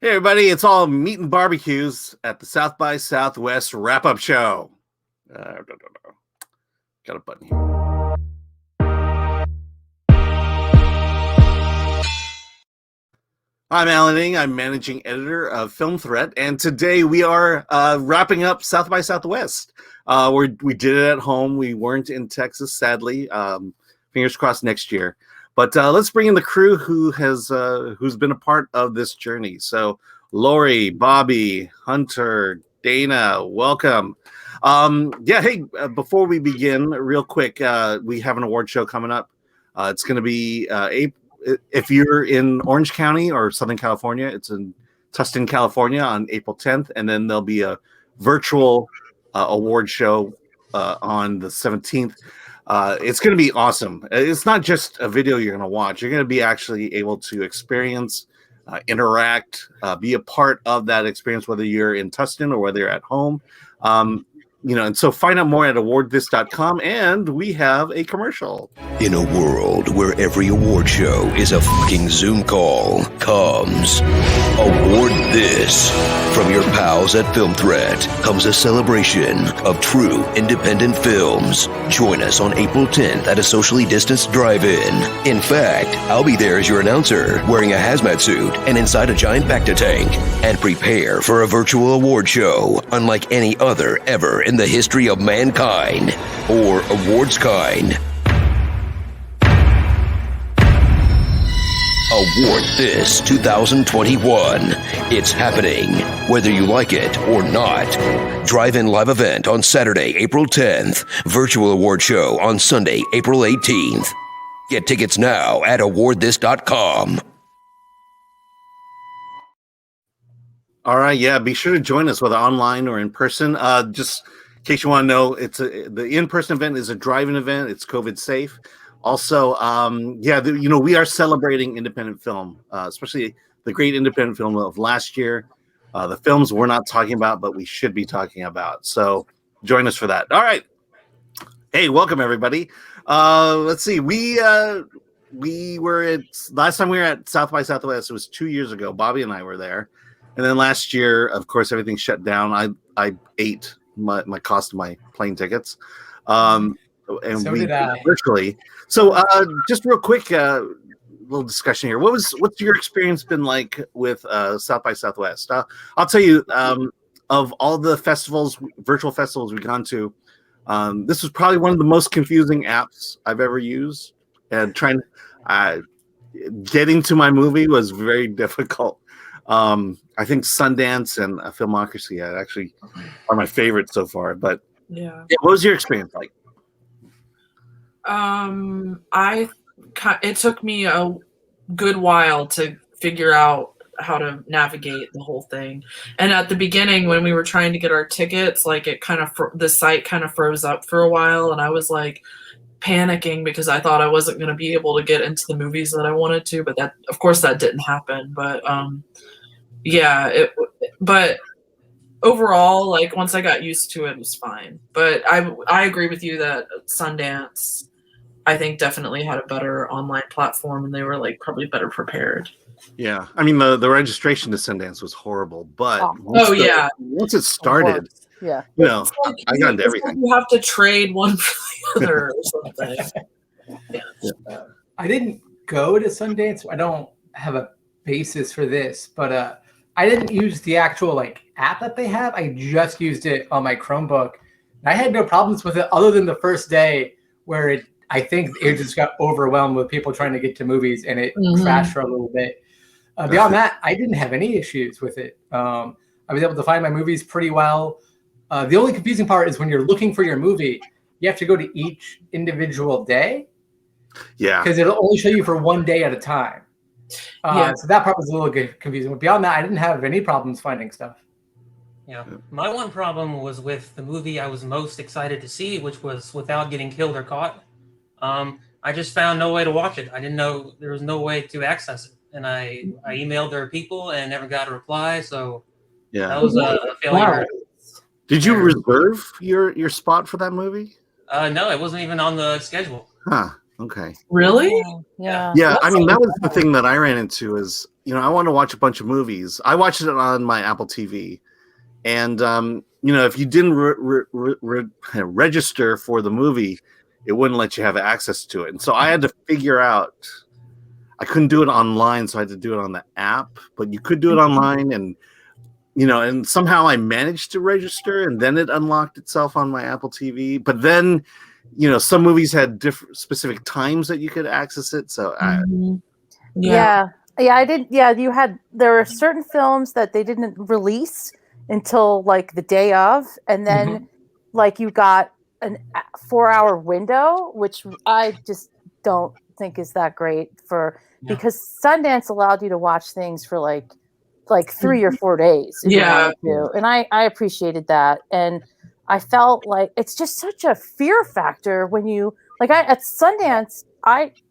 Hey everybody, it's all meat and barbecues at the South by Southwest wrap-up show. Got a button here. I'm Alan Ng. I'm managing editor of Film Threat, and today we are wrapping up South by Southwest. We did it at home. We weren't in Texas, sadly. Fingers crossed next year. But let's bring in the crew who's been a part of this journey. So, Lori, Bobby, Hunter, Dana, welcome. Hey, before we begin, real quick, we have an award show coming up. It's going to be if you're in Orange County or Southern California, it's in Tustin, California on April 10th, and then there'll be a virtual award show on the 17th. It's going to be awesome. It's not just a video you're going to watch. You're going to be actually able to experience, interact, be a part of that experience, whether you're in Tustin or whether you're at home. And so find out more at awardthis.com, and we have a commercial. In a world where every award show is a fucking Zoom call, comes Award This. From your pals at Film Threat comes a celebration of true independent films. Join us on April 10th at a socially distanced drive-in. In fact, I'll be there as your announcer, wearing a hazmat suit and inside a giant Bacta tank. And prepare for a virtual award show unlike any other ever in the history of mankind, or awards kind. Award This 2021. It's happening, whether you like it or not. Drive-in live event on Saturday, April 10th. Virtual award show on Sunday, April 18th. Get tickets now at awardthis.com. All right, yeah, be sure to join us, whether online or in person. Just in case you want to know, the in-person event is a drive-in event. It's COVID safe. Also, we are celebrating independent film, especially the great independent film of last year. The films we're not talking about, but we should be talking about. So join us for that. All right. Hey, welcome everybody. Let's see. We were last time we were at South by Southwest. It was 2 years ago. Bobby and I were there. And then last year, of course, everything shut down. I ate my cost of my plane tickets. And so we did I. Virtually. So just real quick, little discussion here. What's your experience been like with South by Southwest? I'll tell you, of all the festivals, virtual festivals we've gone to, this was probably one of the most confusing apps I've ever used. And getting to my movie was very difficult. I think Sundance and Filmocracy actually are my favorites so far. But yeah, what was your experience like? It took me a good while to figure out how to navigate the whole thing. And at the beginning, when we were trying to get our tickets, like the site kind of froze up for a while, and I was like panicking because I thought I wasn't going to be able to get into the movies that I wanted to. But that, of course, that didn't happen. But but overall, like once I got used to it, it was fine. But I agree with you that Sundance, I think, definitely had a better online platform, and they were like probably better prepared. Yeah, I mean the registration to Sundance was horrible, but once it started, yeah, I got into everything. You have to trade one for the other or something. Yeah. I didn't go to Sundance. I don't have a basis for this, but I didn't use the actual app that they have. I just used it on my Chromebook. I had no problems with it other than the first day where I think it just got overwhelmed with people trying to get to movies, and it crashed for a little bit. Beyond that, I didn't have any issues with it. I was able to find my movies pretty well. The only confusing part is when you're looking for your movie, you have to go to each individual day. Yeah. Because it'll only show you for one day at a time. So that part was a little confusing. But beyond that, I didn't have any problems finding stuff. Yeah. My one problem was with the movie I was most excited to see, which was Without Getting Killed or Caught. I just found no way to watch it. I didn't know there was no way to access it. And I emailed their people and never got a reply. So that was a failure. Wow. Did you reserve your spot for that movie? No, it wasn't even on the schedule. Huh. Okay. Really? Yeah. Yeah, I That's mean, that was the incredible. thing that I ran into is, I want to watch a bunch of movies. I watched it on my Apple TV. And, if you didn't register for the movie, it wouldn't let you have access to it. And so I had to figure out, I couldn't do it online, so I had to do it on the app, but you could do it online. And, and somehow I managed to register, and then it unlocked itself on my Apple TV. But then, some movies had different specific times that you could access it. So Yeah. I did. Yeah, there were certain films that they didn't release until like the day of, and then like you got a 4-hour window, which I just don't think is that great because Sundance allowed you to watch things for like 3 or 4 days if you wanted to, and I appreciated that. And I felt like it's just such a fear factor when you at Sundance,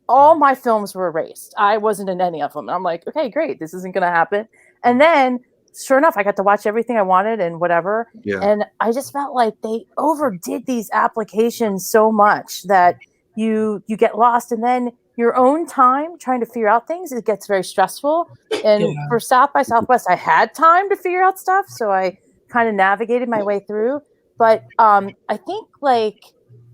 all my films were erased. I wasn't in any of them. And I'm like, okay, great, this isn't going to happen. And then, sure enough, I got to watch everything I wanted and whatever. Yeah. And I just felt like they overdid these applications so much that you get lost, and then your own time trying to figure out things, it gets very stressful. And for South by Southwest, I had time to figure out stuff, so I kind of navigated my way through. But I think like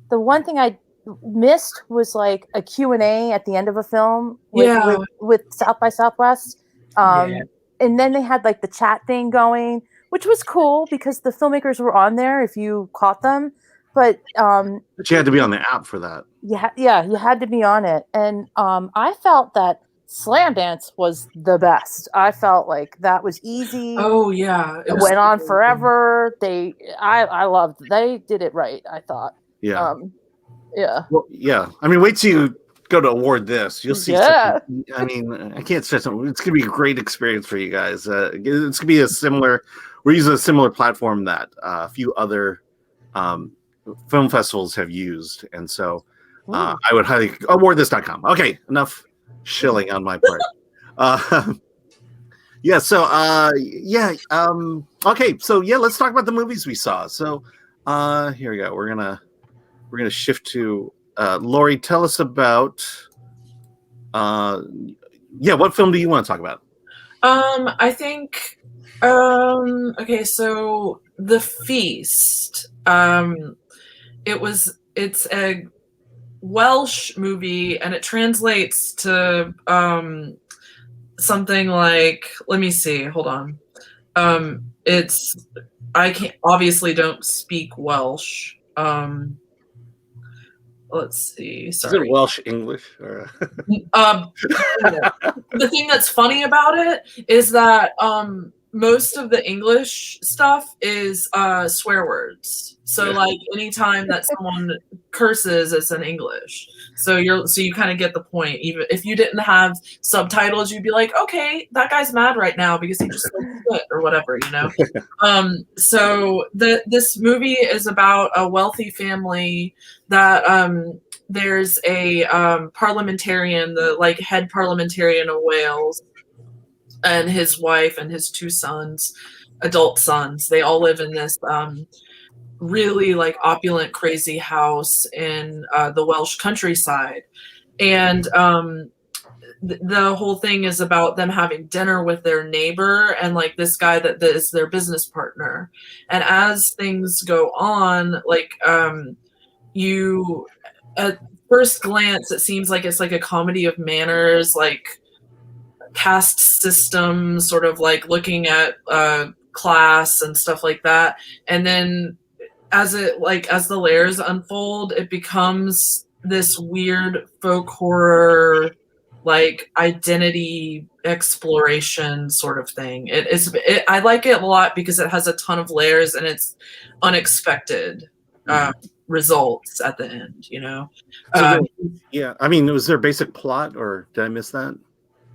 the one thing I missed was like a Q&A at the end of a film with South by Southwest. And then they had like the chat thing going, which was cool because the filmmakers were on there if you caught them. But you had to be on the app for that. Yeah, you had to be on it. And I felt that Slam Dance was the best. I felt like that was easy. Oh yeah. It went on forever. I loved they did it right, I thought. Yeah. Yeah. Well, yeah. I mean, wait till you go to award this. You'll see. I can't stress it. It's going to be a great experience for you guys. It's going to be we're using a similar platform that a few other film festivals have used. And so I would highly awardthis.com. Okay. Enough shilling on my part. Okay. So let's talk about the movies we saw. So here we go. We're going to shift to Lori. Tell us about what film do you want to talk about? I think okay, so The Feast. It's a Welsh movie, and it translates to something like, let me see, hold on. I obviously don't speak Welsh. Let's see. Sorry. Is it Welsh English? Or... The thing that's funny about it is that most of the English stuff is swear words. So like anytime that someone curses, it's in English. So you kind of get the point. Even if you didn't have subtitles, you'd be like, okay, that guy's mad right now because he just said shit or whatever, So this movie is about a wealthy family that there's a parliamentarian, the head parliamentarian of Wales, and his wife and his 2 sons, adult sons. They all live in this really opulent, crazy house in the Welsh countryside. And the whole thing is about them having dinner with their neighbor and this guy that is their business partner. And as things go on, you at first glance, it seems like it's a comedy of manners, caste system, sort of looking at class and stuff like that. And then as the layers unfold, it becomes this weird folk horror, identity exploration sort of thing. I like it a lot because it has a ton of layers and it's unexpected results at the end, I mean, was there a basic plot, or did I miss that?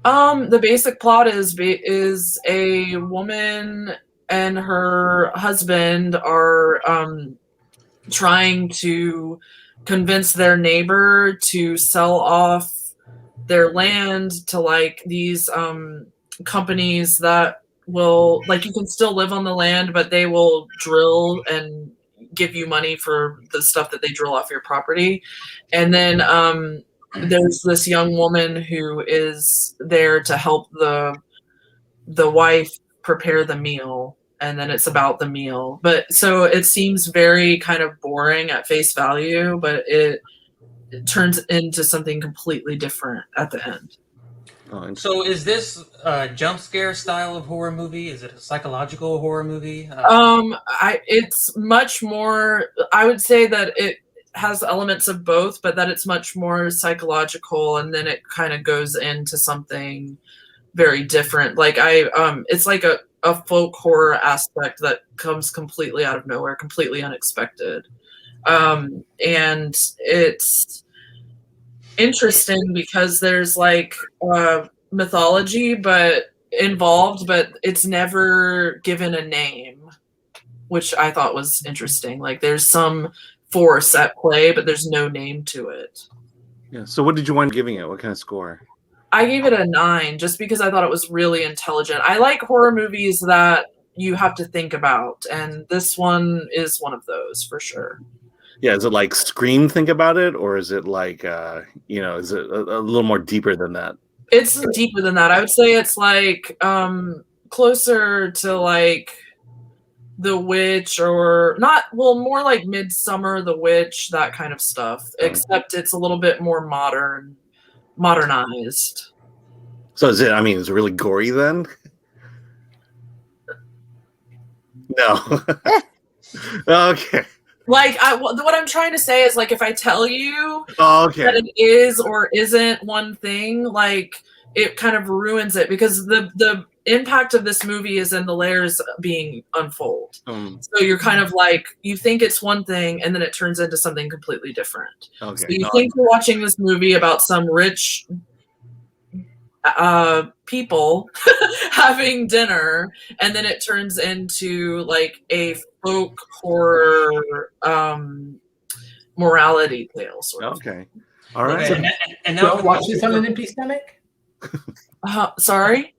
The basic plot is a woman and her husband are trying to convince their neighbor to sell off their land to these companies that will you can still live on the land, but they will drill and give you money for the stuff that they drill off your property. And then there's this young woman who is there to help the wife prepare the meal, and then it's about the meal. But so it seems very kind of boring at face value, but it turns into something completely different at the end. So is this a jump scare style of horror movie? Is it a psychological horror movie? It's much more, I would say that it has elements of both, but that it's much more psychological, and then it kind of goes into something very different. Like it's like a folk horror aspect that comes completely out of nowhere, completely unexpected. And it's interesting because there's like mythology involved, but it's never given a name, which I thought was interesting. Like there's some force at play, but there's no name to it. Yeah. So what did you wind up giving it? What kind of score? I gave it a 9 just because I thought it was really intelligent. I like horror movies that you have to think about, and this one is one of those for sure. Yeah, is it like Scream, think about it, or is it like is it a little more deeper than that? It's deeper than that. I would say it's like closer to like The Witch, or not, well, more like Midsummer, The Witch, that kind of stuff, except it's a little bit more modernized. So is it really gory then? No. Okay. Like what I'm trying to say is, like, if I tell you that it is or isn't one thing, like it kind of ruins it, because the impact of this movie is in the layers being unfold. So you're kind of like, you think it's one thing and then it turns into something completely different. Okay. So you think you're watching this movie about some rich people having dinner, and then it turns into like a folk horror morality tale sort of. Okay. All right. Okay, and now Don't watch this on an empty stomach. Sorry?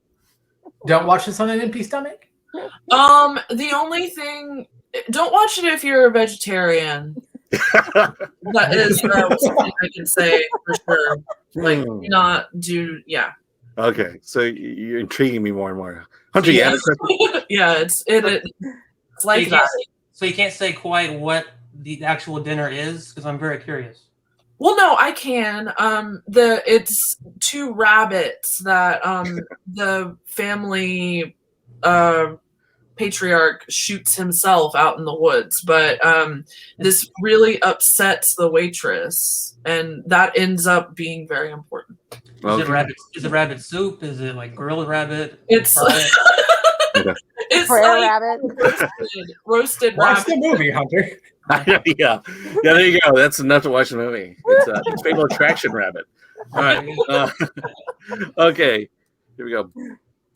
Don't watch this on an empty stomach. The only thing, don't watch it if you're a vegetarian. That is something I can say for sure. Like, yeah. Okay, so you're intriguing me more and more. Hunter, you had a question? Yeah, it's like that. So you can't say quite what the actual dinner is, because I'm very curious. Well, no, I can. It's 2 rabbits that the family patriarch shoots himself out in the woods, but this really upsets the waitress, and that ends up being very important. Is it rabbit soup? Is it like grilled rabbit? It's it's Prayer like rabbit. roasted Watch rabbit. the movie, Hunter. Yeah, there you go. That's enough to watch the movie. It's Fatal Attraction rabbit. All right. Okay, here we go.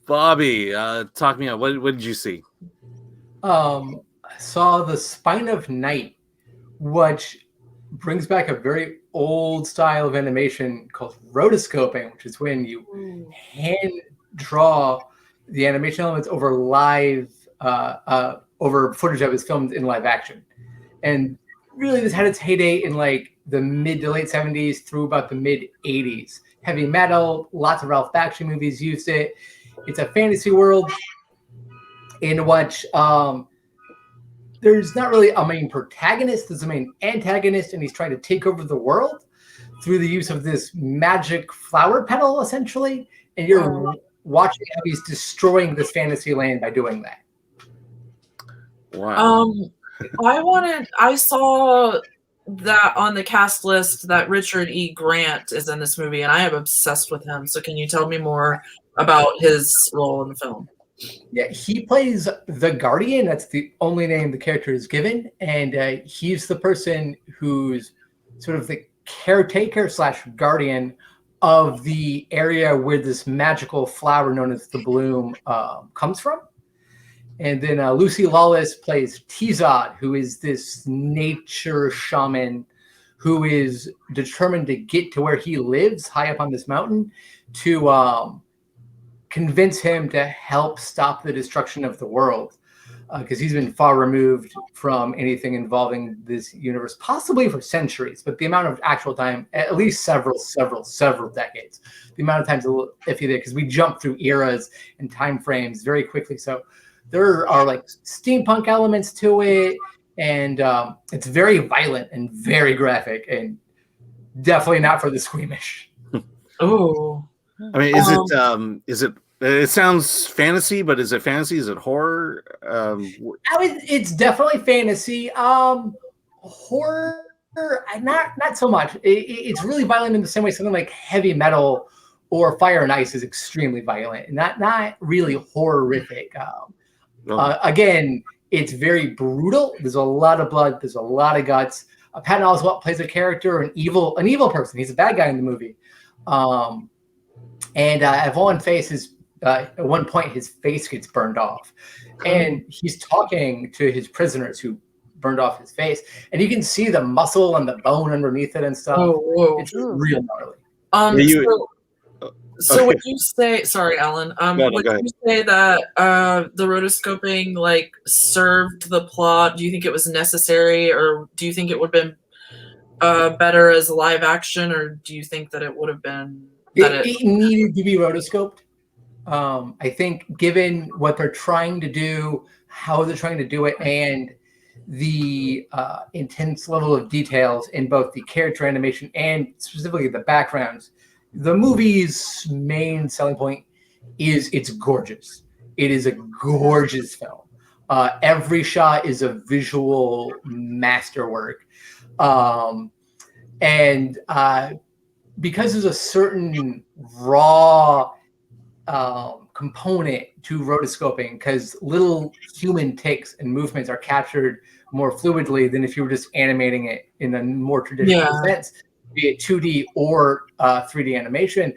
Bobby, talk me out. What did you see? I saw The Spine of Night, which brings back a very old style of animation called rotoscoping, which is when you hand draw the animation elements over over footage that was filmed in live action. And really, this had its heyday in like the mid to late 70s through about the mid 80s. Heavy metal, lots of Ralph Bakshi movies used it. It's a fantasy world in which there's not really a main protagonist, there's a main antagonist, and he's trying to take over the world through the use of this magic flower petal, essentially. And you're watching how he's destroying this fantasy land by doing that. Wow. I saw that on the cast list that Richard E. Grant is in this movie, and I am obsessed with him. So can you tell me more about his role in the film? Yeah, he plays the Guardian. That's the only name the character is given. And he's the person who's sort of the caretaker / guardian of the area where this magical flower known as the bloom comes from. And then Lucy Lawless plays Tizad, who is this nature shaman who is determined to get to where he lives, high up on this mountain, to convince him to help stop the destruction of the world. because he's been far removed from anything involving this universe, possibly for centuries. But the amount of actual time, at least several decades, the amount of time's a little iffy there because we jump through eras and time frames very quickly. So there are like steampunk elements to it, and it's very violent and very graphic, and definitely not for the squeamish. Oh, I mean, is it? It sounds fantasy, but is it fantasy? Is it horror? It's definitely fantasy. Horror, not so much. It's really violent in the same way something like heavy metal or Fire and Ice is extremely violent, not really horrific. Again, it's very brutal. There's a lot of blood. There's a lot of guts. Patton Oswalt plays a character, an evil person. He's a bad guy in the movie. And at one point, his face gets burned off, and he's talking to his prisoners who burned off his face, and you can see the muscle and the bone underneath it and stuff. Oh, it's real gnarly. So would you say, sorry, Alan, would you say that the rotoscoping like served the plot? Do you think it was necessary, or do you think it would have been better as live action, or do you think that it would have been that it needed to be rotoscoped? I think given what they're trying to do, how they're trying to do it, and the intense level of details in both the character animation and specifically the backgrounds, the movie's main selling point is it's gorgeous. It is a gorgeous film. Every shot is a visual masterwork. And because there's a certain raw component to rotoscoping, because little human ticks and movements are captured more fluidly than if you were just animating it in a more traditional sense, be it 2D or 3D animation.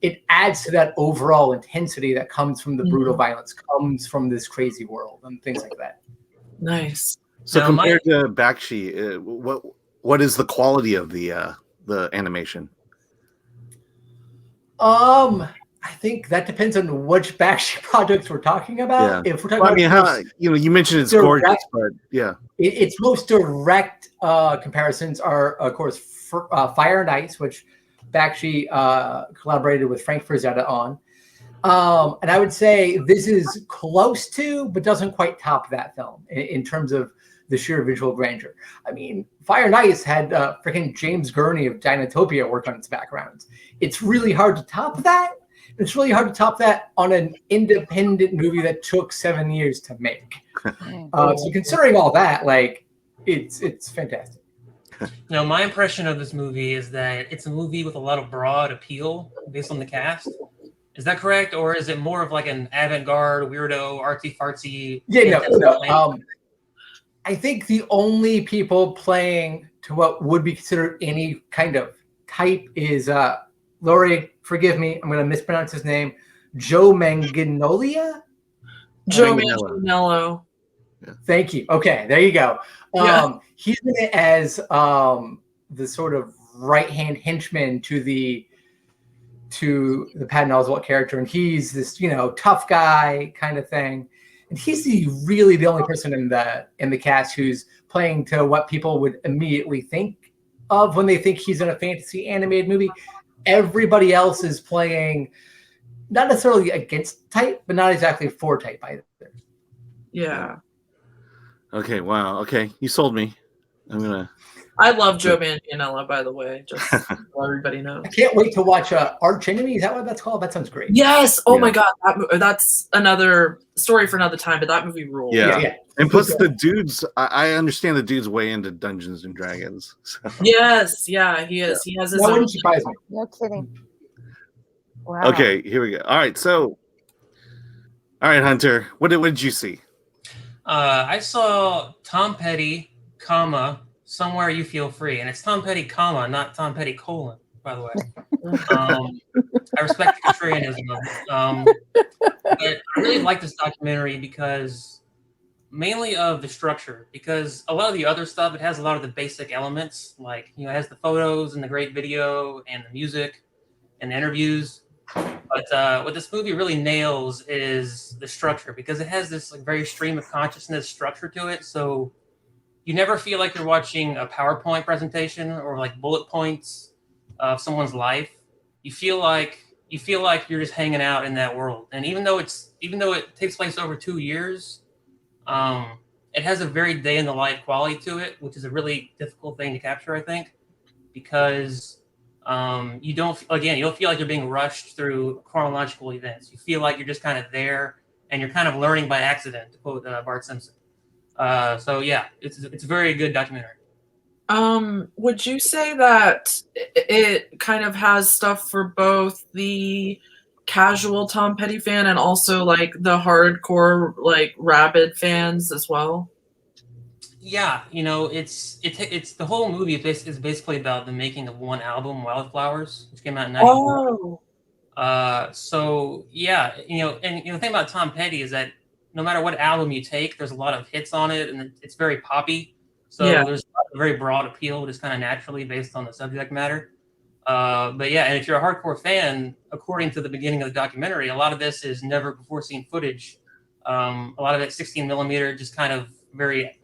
It adds to that overall intensity that comes from the brutal violence, comes from this crazy world and things like that. Nice. So now, compared to Bakshi, what is the quality of the animation? I think that depends on which Bakshi projects we're talking about. Yeah. If we're talking about, you mentioned it's gorgeous, but yeah, its most direct comparisons are, of course, Fire and Ice, which Bakshi collaborated with Frank Frazetta on. And I would say this is close to, but doesn't quite top that film in terms of the sheer visual grandeur. I mean, Fire and Ice had freaking James Gurney of Dinotopia work on its backgrounds. It's really hard to top that. It's really hard to top that on an independent movie that took 7 years to make. So considering all that, like, it's fantastic. Now, my impression of this movie is that it's a movie with a lot of broad appeal based on the cast. Is that correct? Or is it more of like an avant-garde, weirdo, artsy-fartsy? Yeah, no. I think the only people playing to what would be considered any kind of type is Lorry, forgive me, I'm going to mispronounce his name, Joe Manganiello? Joe Manganiello. Yeah. Thank you. Okay, there you go. He's in it as the sort of right-hand henchman to the Patton Oswalt character, and he's this, tough guy kind of thing. And he's really the only person in the cast who's playing to what people would immediately think of when they think he's in a fantasy animated movie. Everybody else is playing not necessarily against type, but not exactly for type either. Yeah. Okay. Wow. Okay. You sold me. I love Joe Manganiello, by the way, just so everybody knows. I can't wait to watch Arch Enemy. Is that what that's called? That sounds great. Yes. Oh my God. That's another story for another time, but that movie rules. Yeah. And plus the dudes, I understand the dude's way into Dungeons and Dragons. So. Yes. Yeah, he is. He has his own. Wouldn't surprise me. No kidding. Wow. Okay, here we go. All right, Hunter, what did you see? I saw Tom Petty, Somewhere You Feel Free, and it's Tom Petty, not Tom Petty, by the way. I respect the contrarianism. But I really like this documentary because mainly of the structure, because a lot of the other stuff, it has a lot of the basic elements, like, it has the photos and the great video and the music and the interviews, But what this movie really nails is the structure, because it has this like very stream of consciousness structure to it. So you never feel like you're watching a PowerPoint presentation or like bullet points of someone's life. You feel like you're just hanging out in that world. And even though it takes place over 2 years, it has a very day in the life quality to it, which is a really difficult thing to capture, I think, because you don't feel like you're being rushed through chronological events. You feel like you're just kind of there, and you're kind of learning by accident, to quote Bart Simpson. So yeah, it's a very good documentary. Would you say that it kind of has stuff for both the casual Tom Petty fan and also like the hardcore like rabid fans as well? Yeah, it's the whole movie is basically about the making of one album, Wildflowers, which came out in '94. So yeah, and the thing about Tom Petty is that no matter what album you take, there's a lot of hits on it, and it's very poppy. So there's a very broad appeal, just kind of naturally based on the subject matter. But yeah, and if you're a hardcore fan, according to the beginning of the documentary, a lot of this is never before seen footage. A lot of it 16 millimeter, just kind of very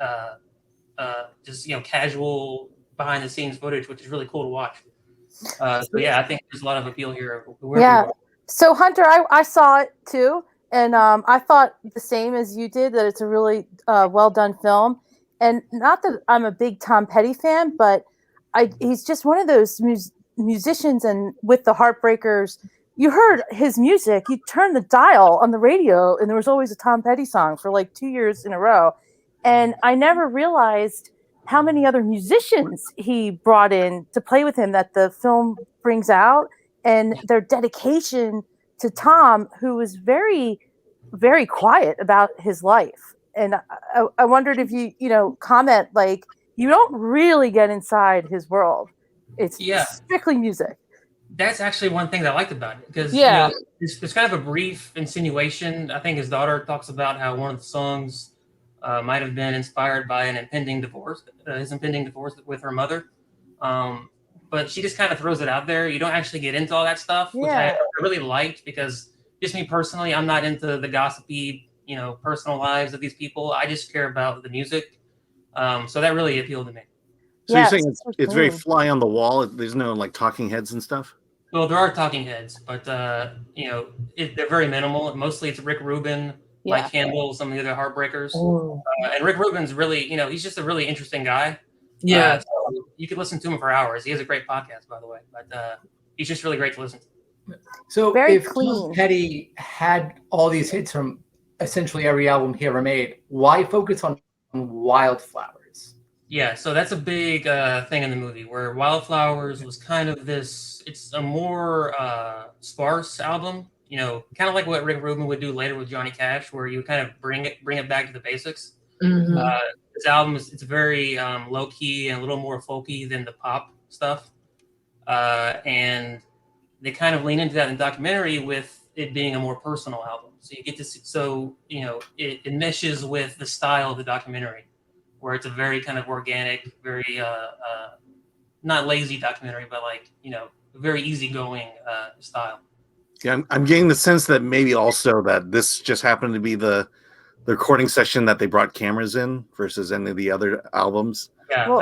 just casual behind the scenes footage, which is really cool to watch. So yeah, I think there's a lot of appeal here. Yeah. So Hunter, I saw it too, and I thought the same as you did, that it's a really well done film. And not that I'm a big Tom Petty fan, but he's just one of those musicians. And with the Heartbreakers, you heard his music, you turned the dial on the radio, and there was always a Tom Petty song for like 2 years in a row. And I never realized how many other musicians he brought in to play with him that the film brings out, and their dedication to Tom, who was very, very quiet about his life. And I wondered if you comment, like, you don't really get inside his world. It's strictly music. That's actually one thing that I liked about it, because there's kind of a brief insinuation. I think his daughter talks about how one of the songs might have been inspired by his impending divorce with her mother. But she just kind of throws it out there. You don't actually get into all that stuff, which I really liked, because just me personally, I'm not into the gossipy, personal lives of these people. I just care about the music. So that really appealed to me. So you're saying it's very fly on the wall? There's no like talking heads and stuff? Well, there are talking heads, but they're very minimal. Mostly it's Rick Rubin, Mike Campbell, some of the other Heartbreakers. And Rick Rubin's really, he's just a really interesting guy. Yeah. So you could listen to him for hours. He has a great podcast, by the way, but he's just really great to listen to. So if Tom Petty had all these hits from essentially every album he ever made, why focus on Wildflowers? Yeah, so that's a big thing in the movie, where Wildflowers was kind of it's a more sparse album, kind of like what Rick Rubin would do later with Johnny Cash, where you kind of bring it back to the basics. Mm-hmm. This album it's very low key and a little more folky than the pop stuff, and they kind of lean into that in the documentary with it being a more personal album. So you get to see, it meshes with the style of the documentary, where it's a very kind of organic, very not lazy documentary, but like very easygoing style. Yeah, I'm getting the sense that maybe also that this just happened to be the recording session that they brought cameras in versus any of the other albums. Yeah, well,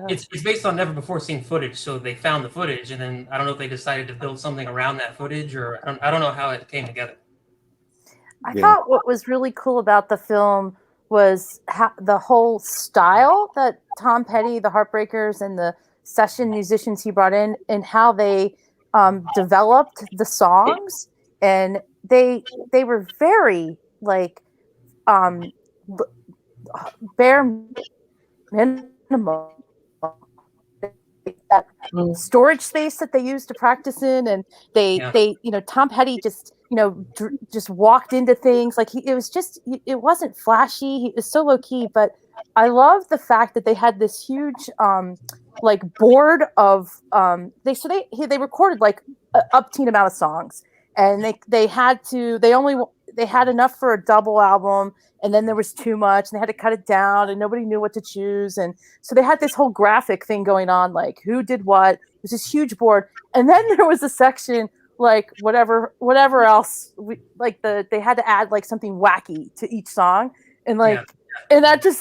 it's based on never before seen footage, so they found the footage, and then I don't know if they decided to build something around that footage, or I don't know how it came together. I thought what was really cool about the film was the whole style that Tom Petty, the Heartbreakers, and the session musicians he brought in, and how they developed the songs, and they were very like bare minimum. That storage space that they used to practice in, and they Tom Petty just just walked into things like it wasn't flashy. He was so low key, but I love the fact that they had this huge like board of they recorded like an upteen amount of songs, and they had enough for a double album, and then there was too much and they had to cut it down, and nobody knew what to choose, and so they had this whole graphic thing going on, like who did what. It was this huge board, and then there was a section like whatever else they had to add like something wacky to each song, and and that just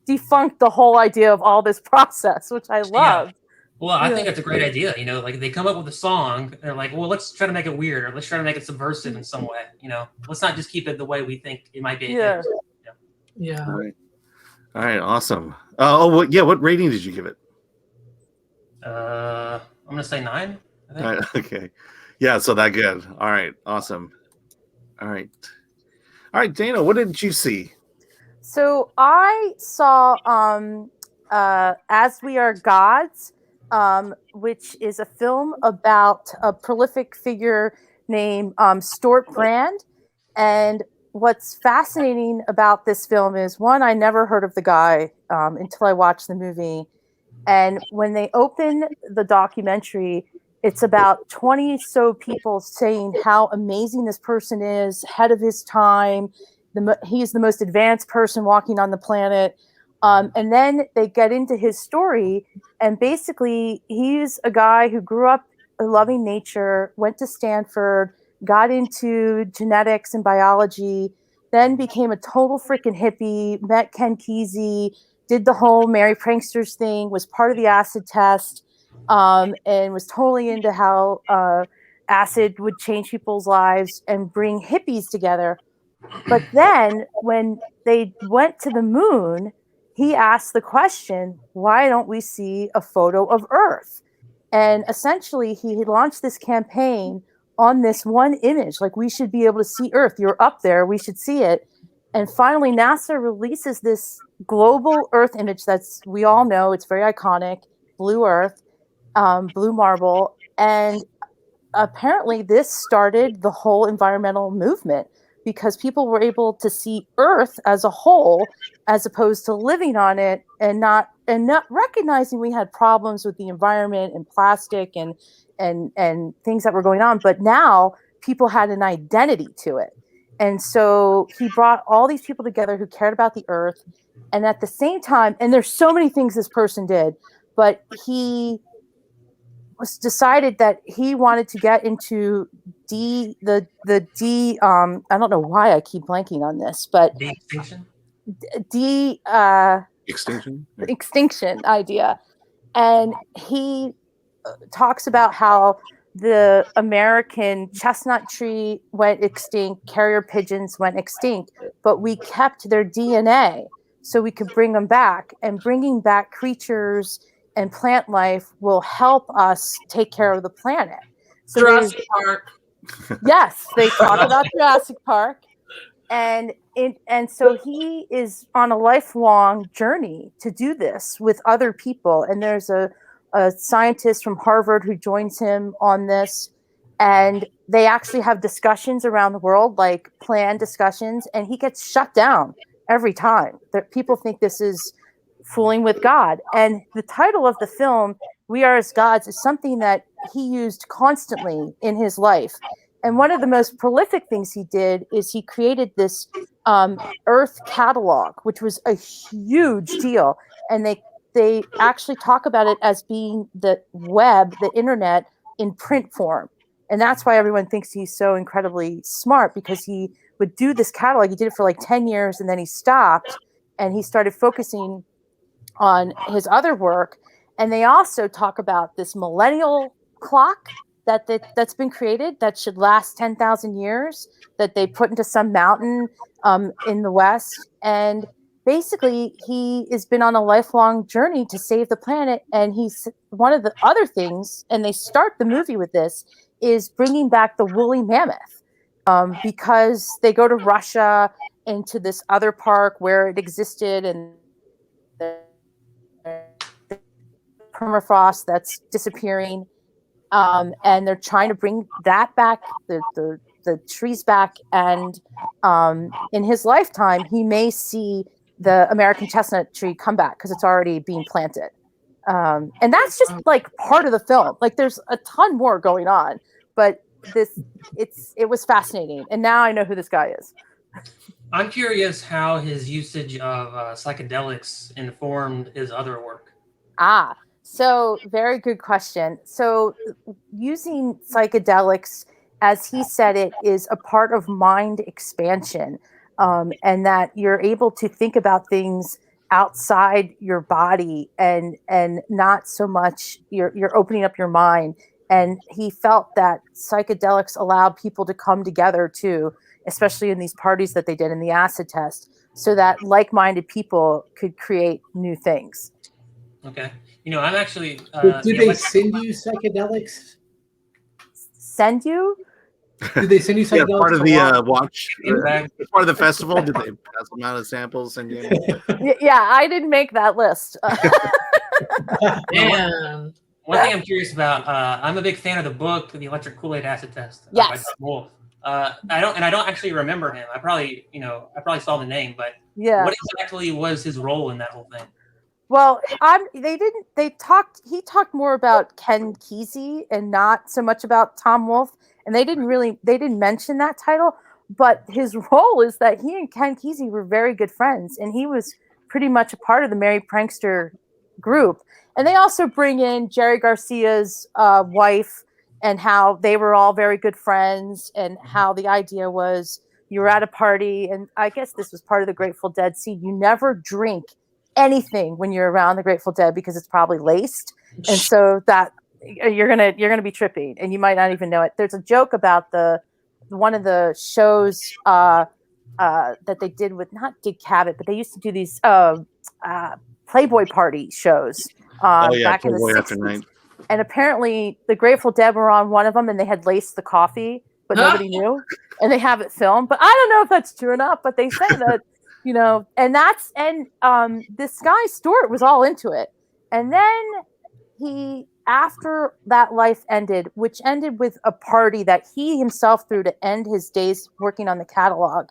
defunct the whole idea of all this process, which I love. Well, I think that's a great idea. Like they come up with a song, they're like, well, let's try to make it weird, or let's try to make it subversive in some way. Let's not just keep it the way we think it might be. Yeah. All right, awesome. What rating did you give it? I'm gonna say 9. I think. All right, okay. Yeah, so that good. All right, awesome. All right, Dana, what did you see? So I saw As We Are Gods, which is a film about a prolific figure named Stuart Brand. And what's fascinating about this film is, one, I never heard of the guy until I watched the movie. And when they open the documentary, it's about 20 so people saying how amazing this person is, ahead of his time. He's the most advanced person walking on the planet. And then they get into his story. And basically, he's a guy who grew up loving nature, went to Stanford, got into genetics and biology, then became a total freaking hippie, met Ken Kesey, did the whole Merry Pranksters thing, was part of the acid test, and was totally into how acid would change people's lives and bring hippies together. But then when they went to the moon, he asked the question, why don't we see a photo of Earth? And essentially, he launched this campaign on this one image, like, we should be able to see Earth. You're up there, we should see it. And finally, NASA releases this global Earth image we all know, it's very iconic, blue Earth, blue marble. And apparently this started the whole environmental movement, because people were able to see Earth as a whole, as opposed to living on it and not recognizing we had problems with the environment and plastic and things that were going on. But now people had an identity to it. And so he brought all these people together who cared about the Earth. And at the same time, and there's so many things this person did, but he decided that he wanted to get into I don't know why I keep blanking on this, but extinction idea. And he talks about how the American chestnut tree went extinct, carrier pigeons went extinct, but we kept their DNA so we could bring them back. And bringing back creatures and plant life will help us take care of the planet. So Jurassic Park. Yes, they talk about Jurassic Park. And so he is on a lifelong journey to do this with other people. And there's a scientist from Harvard who joins him on this. And they actually have discussions around the world, like planned discussions, and he gets shut down every time. People think this is fooling with God. And the title of the film, We Are As Gods, is something that he used constantly in his life. And one of the most prolific things he did is he created this Earth catalog, which was a huge deal. And they actually talk about it as being the web, the internet, in print form. And that's why everyone thinks he's so incredibly smart, because he would do this catalog. He did it for like 10 years, and then he stopped, and he started focusing on his other work. And they also talk about this millennial clock that's been created that should last 10,000 years, that they put into some mountain in the West. And basically, he has been on a lifelong journey to save the planet. And he's one of the other things, and they start the movie with this, is bringing back the woolly mammoth, because they go to Russia, into this other park where it existed, and the permafrost that's disappearing, and they're trying to bring that back, the trees back. And in his lifetime, he may see the American chestnut tree come back, because it's already being planted. And that's just like part of the film. Like, there's a ton more going on, but it was fascinating. And now I know who this guy is. I'm curious how his usage of psychedelics informed his other work. So, very good question. So, using psychedelics, as he said, it is a part of mind expansion, and that you're able to think about things outside your body, and not so much you're opening up your mind. And he felt that psychedelics allowed people to come together too, especially in these parties that they did in the acid test, so that like-minded people could create new things. Okay. I'm actually. Do they send you psychedelics? Send you? Do they send you Yeah, psychedelics? part of the watch, Feedback. part of the festival. Did they pass them out of samples and Yeah, I didn't make that list. Man. One thing I'm curious about, I'm a big fan of the book, The Electric Kool-Aid Acid Test. Yes. By Tom Wolfe. I don't actually remember him. I probably saw the name, but Yeah. what exactly was his role in that whole thing? Well, he talked more about Ken Kesey and not so much about Tom Wolfe. And they didn't mention that title, but his role is that he and Ken Kesey were very good friends, and he was pretty much a part of the Merry Prankster group. And they also bring in Jerry Garcia's wife, and how they were all very good friends, and how the idea was you were at a party, and I guess this was part of the Grateful Dead scene. You never drink anything when you're around the Grateful Dead because it's probably laced, and so that you're gonna be tripping, and you might not even know it. There's a joke about one of the shows that they did with, not Dick Cavett, but they used to do these Playboy party shows back in the Playboy 60s. After Night. And apparently the Grateful Dead were on one of them, and they had laced the coffee, but nobody knew, and they have it filmed. But I don't know if that's true or not, but they say that, and this guy Stewart was all into it. And then after that life ended, which ended with a party that he himself threw to end his days working on the catalog.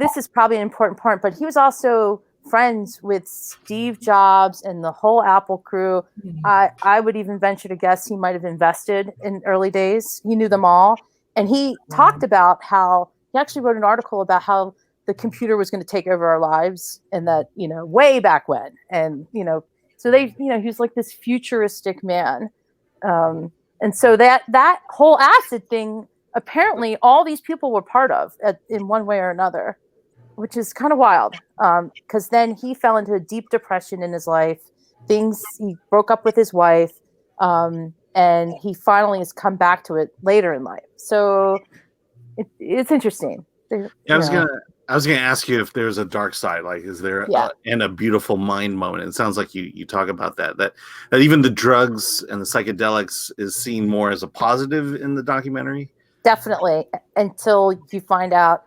This is probably an important part, but he was also friends with Steve Jobs and the whole Apple crew. I would even venture to guess he might have invested in early days. He knew them all. And he talked about how he actually wrote an article about how the computer was going to take over our lives, and that, way back when. And, so he was like this futuristic man. And so that whole acid thing, apparently all these people were part of in one way or another, which is kind of wild. Because then he fell into a deep depression in his life. He broke up with his wife, and he finally has come back to it later in life. So it's interesting. I was gonna ask you if there's a dark side. Like, is there a beautiful mind moment? It sounds like you talk about that even the drugs and the psychedelics is seen more as a positive in the documentary. Definitely, until you find out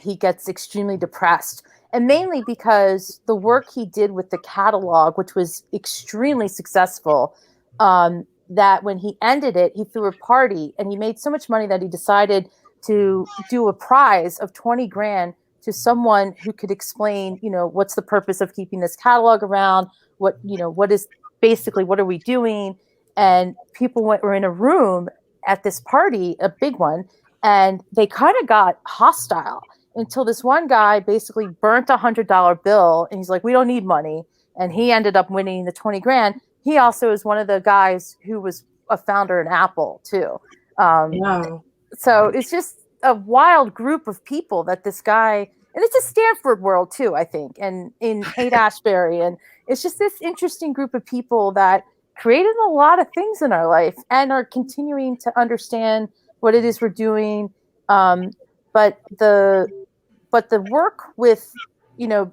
he gets extremely depressed, and mainly because the work he did with the catalog, which was extremely successful, that when he ended it, he threw a party, and he made so much money that he decided to do a prize of $20,000 to someone who could explain, what's the purpose of keeping this catalog around? What are we doing? And people were in a room at this party, a big one, and they kind of got hostile until this one guy basically burnt $100 bill, and he's like, we don't need money. And he ended up winning the $20,000. He also is one of the guys who was a founder in Apple too. Wow. So it's just a wild group of people that this guy, and it's a Stanford world too, I think, and in Haight-Ashbury. And it's just this interesting group of people that created a lot of things in our life and are continuing to understand what it is we're doing. But the work with,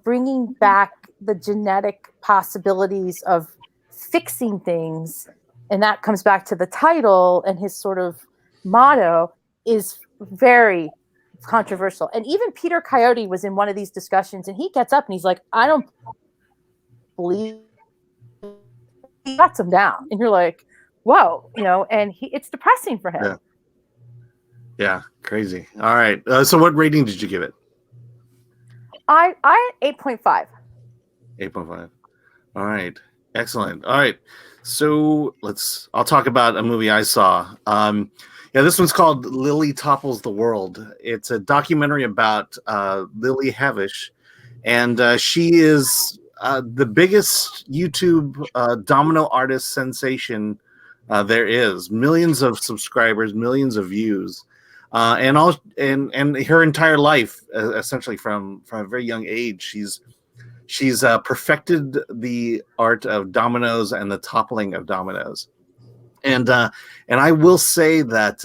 bringing back the genetic possibilities of fixing things, and that comes back to the title and his sort of motto, is very controversial. And even Peter Coyote was in one of these discussions, and he gets up and he's like, I don't believe he got him down. And you're like, whoa, and it's depressing for him. Yeah, crazy. All right. So what rating did you give it? I 8.5. 8.5. All right. Excellent. All right. So I'll talk about a movie I saw. This one's called Lily Topples the World. It's a documentary about Lily Havish, and she is the biggest YouTube domino artist sensation there is. Millions of subscribers, millions of views, and her entire life, essentially from a very young age, she's perfected the art of dominoes and the toppling of dominoes. And I will say that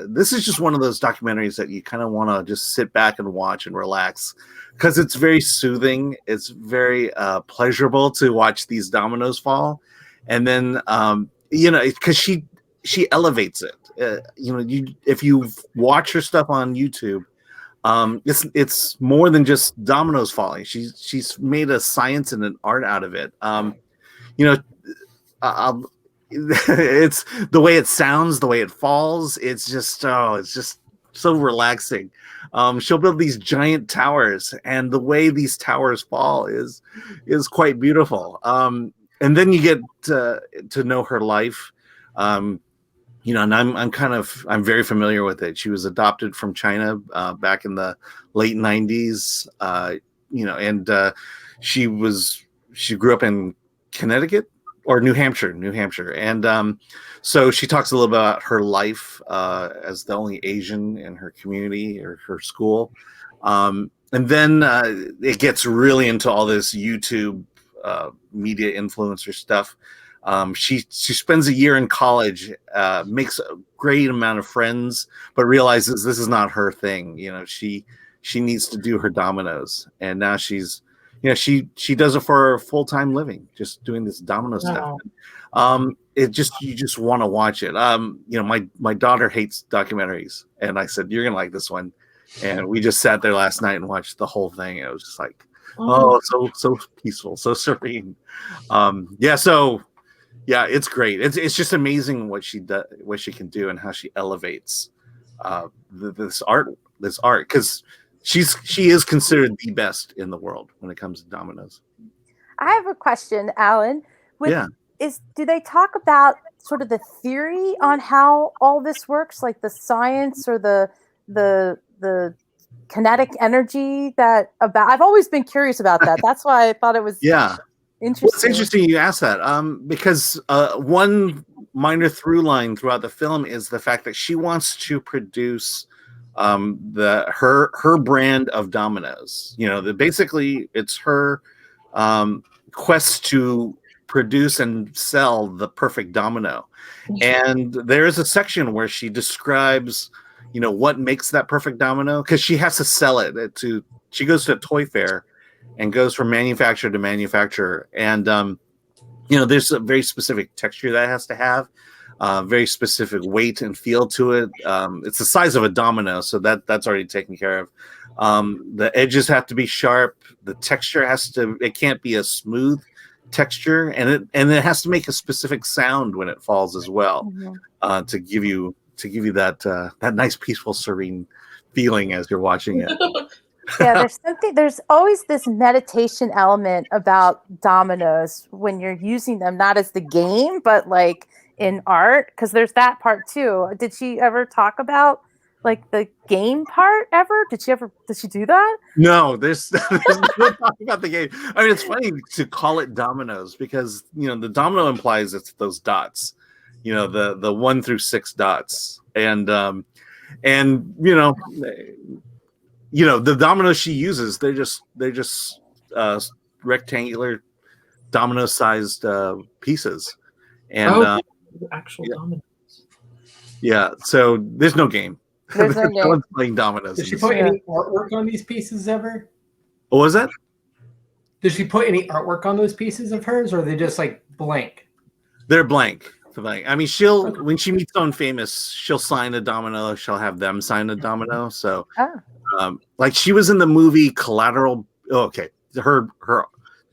this is just one of those documentaries that you kind of want to just sit back and watch and relax, because it's very soothing. It's very pleasurable to watch these dominoes fall, and then because she elevates it. If you watch her stuff on YouTube, it's more than just dominoes falling. She's made a science and an art out of it. It's the way it sounds, the way it falls. It's just so relaxing. She'll build these giant towers, and the way these towers fall is quite beautiful. And then you get to know her life. And I'm very familiar with it. She was adopted from China back in the late 90s. And she grew up in Connecticut. Or New Hampshire. And so she talks a little bit about her life as the only Asian in her community or her school. And then it gets really into all this YouTube media influencer stuff. She spends a year in college, makes a great amount of friends, but realizes this is not her thing. She needs to do her dominoes. And now she does it for a full-time living, just doing this domino stuff. You just want to watch it. My daughter hates documentaries, and I said, you're gonna like this one. And we just sat there last night and watched the whole thing. It was just like, so peaceful, so serene. It's great. It's just amazing what she does, what she can do, and how she elevates this art, because she is considered the best in the world when it comes to dominoes. I have a question, Alan. Do they talk about sort of the theory on how all this works, like the science or the kinetic energy I've always been curious about that. That's why I thought it was interesting. Well, it's interesting you asked that, because one minor through line throughout the film is the fact that she wants to produce her brand of dominoes. Basically it's her quest to produce and sell the perfect domino. And there is a section where she describes what makes that perfect domino, because she has to sell it she goes to a toy fair and goes from manufacturer to manufacturer, and there's a very specific texture that it has to have. Very specific weight and feel to it. It's the size of a domino, so that's already taken care of. The edges have to be sharp. The texture it can't be a smooth texture, and it has to make a specific sound when it falls as well, to give you that nice, peaceful, serene feeling as you're watching it. Yeah, there's always this meditation element about dominoes when you're using them, not as the game, but like in art, because there's that part too. Did she ever talk about like the game part ever? Did she do that? No, there's no talk about the game. I mean, it's funny to call it dominoes, because the domino implies it's those dots, the 1 through 6 dots, and the dominoes she uses, they're just rectangular domino sized pieces, and actual dominoes. Yeah, so there's no game. There's no game. No one's playing dominoes. Did she put any artwork on these pieces ever? What was that? Did she put any artwork on those pieces of hers, or are they just like blank? They're blank. I mean, when she meets someone famous, she'll sign a domino. She'll have them sign a domino. So, like she was in the movie Collateral. Oh, okay, her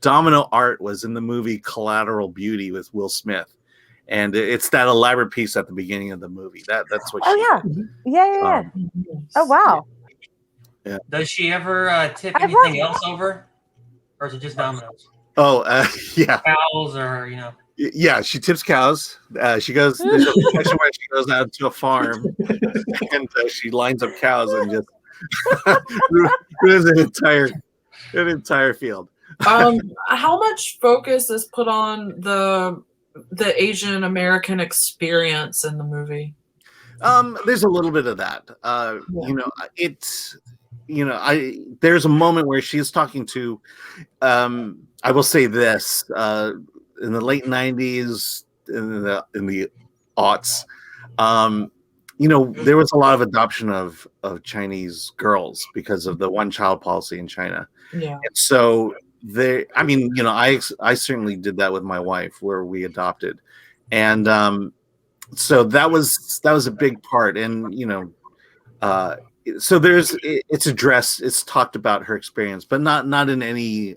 domino art was in the movie Collateral Beauty with Will Smith, and it's that elaborate piece at the beginning of the movie. That's what. Yeah. Oh wow. Yeah. Does she ever tip anything else over, or is it just dominoes? Oh, yeah. Cows, or Yeah, she tips cows. She goes. There's a section where she goes out to a farm, and she lines up cows and just ruins an entire field. How much focus is put on the Asian American experience in the movie? There's a little bit of that. There's a moment where she's talking to, I will say this, in the late 90s, in the aughts, there was a lot of adoption of Chinese girls because of the one-child policy in China. Yeah. And so I certainly did that with my wife, where we adopted, and so that was a big part. And so it's addressed, it's talked about her experience, but not in any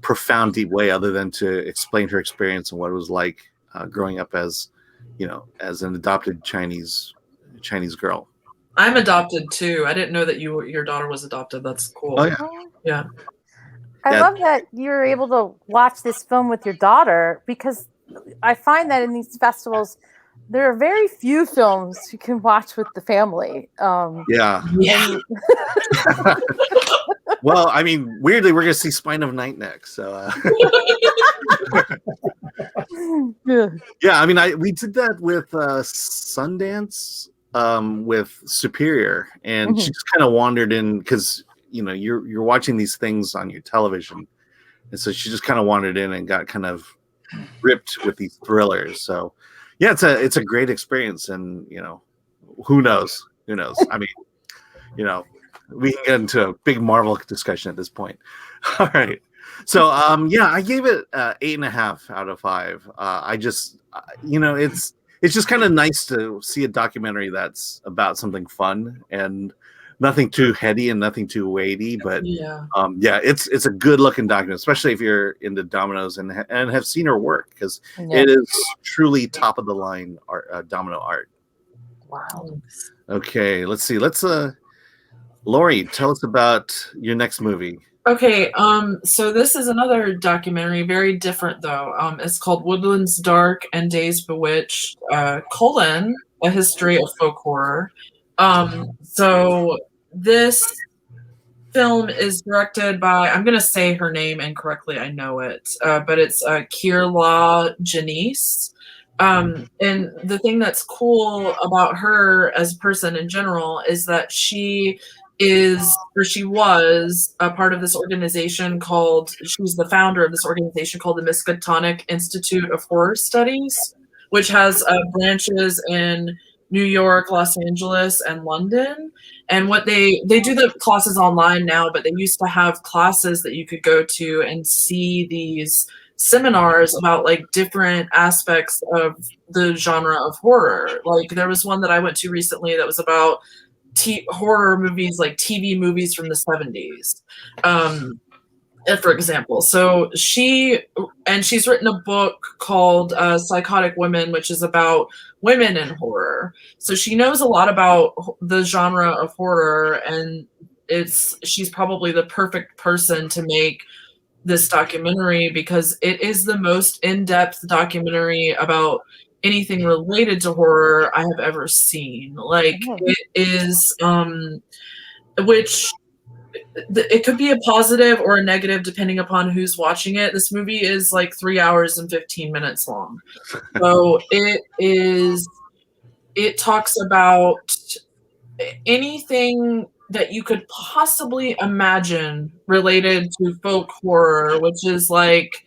profound, deep way, other than to explain her experience and what it was like growing up as an adopted Chinese girl. I'm adopted too. I didn't know that your daughter was adopted. That's cool. Oh, yeah. Yeah. I love that you're able to watch this film with your daughter, because I find that in these festivals, there are very few films you can watch with the family. Yeah. Well, I mean, weirdly, we're going to see Spine of Night next. So, yeah, I mean, we did that with Sundance, with Superior, and she just kind of wandered in because you're watching these things on your television, and so she just kind of wandered in and got kind of ripped with these thrillers. So, yeah, it's a great experience, and who knows? I mean, we can get into a big Marvel discussion at this point. All right. So, I gave it 8.5 out of 5. I just, it's just kind of nice to see a documentary that's about something fun and nothing too heady and nothing too weighty. But it's a good looking document, especially if you're into Domino's and have seen her work, because it is truly top of the line art, Domino art. Wow. Okay, let's see. Lori, tell us about your next movie. Okay, so this is another documentary, very different though. It's called Woodlands, Dark and Days Bewitched, a history of folk horror. So this film is directed by, I'm going to say her name incorrectly, I know it, but it's Kirla Janice. And the thing that's cool about her as a person in general is that she was a part of this organization she's the founder of this organization called the Miskatonic Institute of Horror Studies, which has branches in New York, Los Angeles, and London. And what they do the classes online now, but they used to have classes that you could go to and see these seminars about like different aspects of the genre of horror. Like there was one that I went to recently that was about horror movies, like TV movies from the 70s, for example. So she's written a book called Psychotic Women, which is about women in horror. So she knows a lot about the genre of horror, and she's probably the perfect person to make this documentary, because it is the most in-depth documentary about anything related to horror I have ever seen. Like it is, which it could be a positive or a negative depending upon who's watching it. This movie is like 3 hours and 15 minutes long. So it talks about anything that you could possibly imagine related to folk horror, which is like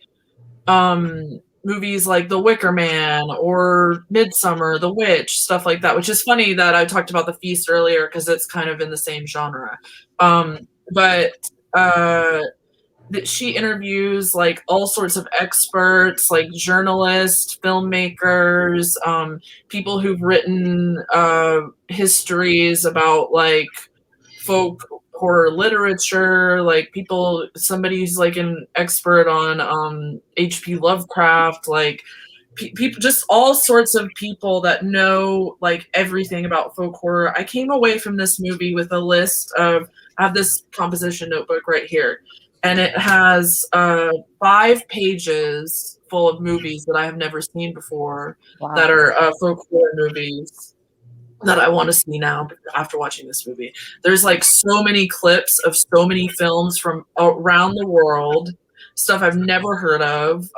movies like The Wicker Man or Midsummer, The Witch, stuff like that, which is funny that I talked about The Feast earlier because it's kind of in the same genre. But she interviews like all sorts of experts, like journalists, filmmakers, people who've written histories about like folk horror literature, like somebody who's like an expert on H.P. Lovecraft, like people, just all sorts of people that know like everything about folk horror. I came away from this movie with a list of, I have this composition notebook right here, and it has 5 pages full of movies that I have never seen before. Wow. That are folk horror movies. that I want to see now after watching this movie. There's like so many clips of so many films from around the world, stuff I've never heard of,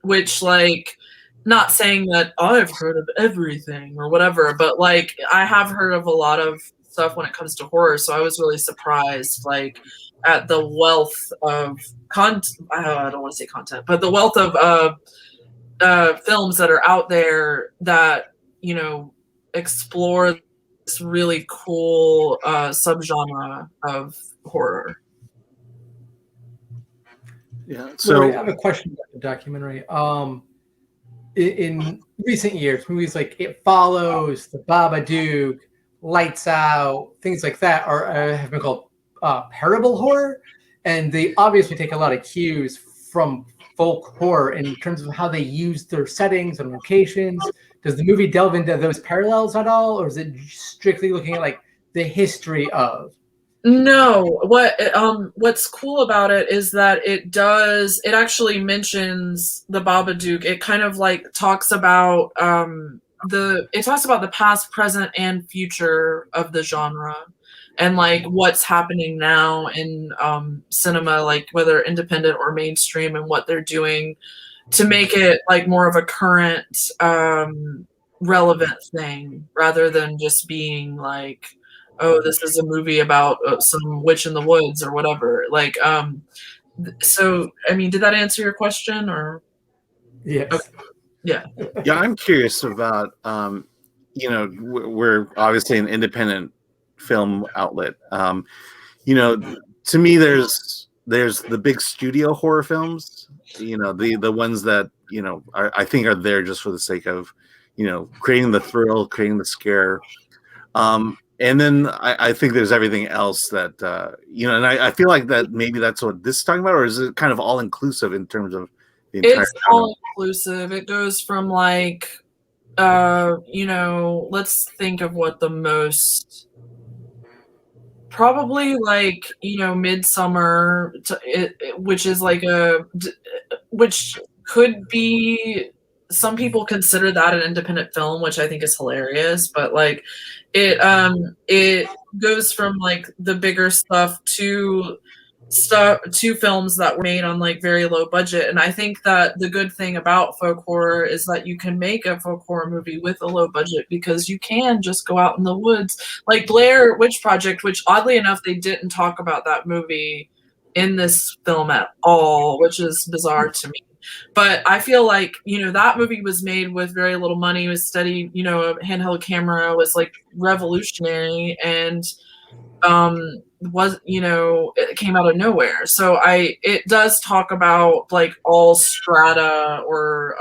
which like, not saying that I've heard of everything or whatever, but like I have heard of a lot of stuff when it comes to horror. So I was really surprised, like, at the wealth of I don't want to say content, but the wealth of films that are out there that, you know, explore this really cool subgenre of horror. Yeah. So So I have a question about the documentary. In recent years, movies like It Follows, The Babadook, Lights Out, things like that have been called parable horror, and they obviously take a lot of cues from folk horror in terms of how they use their settings and locations. Does the movie delve into those parallels at all, or is it strictly looking at like the history of? No, what's cool about it is that it actually mentions the Babadook. It kind of like talks about the past, present, and future of the genre, and like what's happening now in cinema, like whether independent or mainstream, and what they're doing to make it like more of a current relevant thing, rather than just being like, oh, this is a movie about some witch in the woods or whatever. Like, so, I mean, did that answer your question, or? Yes. Okay. Yeah. yeah, I'm curious about, you know, we're obviously an independent film outlet. You know, to me, there's the big studio horror films, you know, the ones that, you know, I think are there just for the sake of, you know, creating the thrill, creating the scare. And then I think there's everything else that, you know, and I feel like that maybe that's what this is talking about, or is it kind of all inclusive in terms of the entire It's all inclusive. It goes from like, you know, let's think of what the most, probably like, you know, Midsummer, which is like which could be, some people consider that an independent film, which I think is hilarious, but like it goes from like the bigger stuff to films that were made on like very low budget. And I think that the good thing about folk horror is that you can make a folk horror movie with a low budget, because you can just go out in the woods, like Blair Witch Project, which oddly enough they didn't talk about that movie in this film at all, which is bizarre to me. But I feel like, you know, that movie was made with very little money, was steady, you know, a handheld camera, was like revolutionary, and was, you know, it came out of nowhere. So it does talk about like all strata or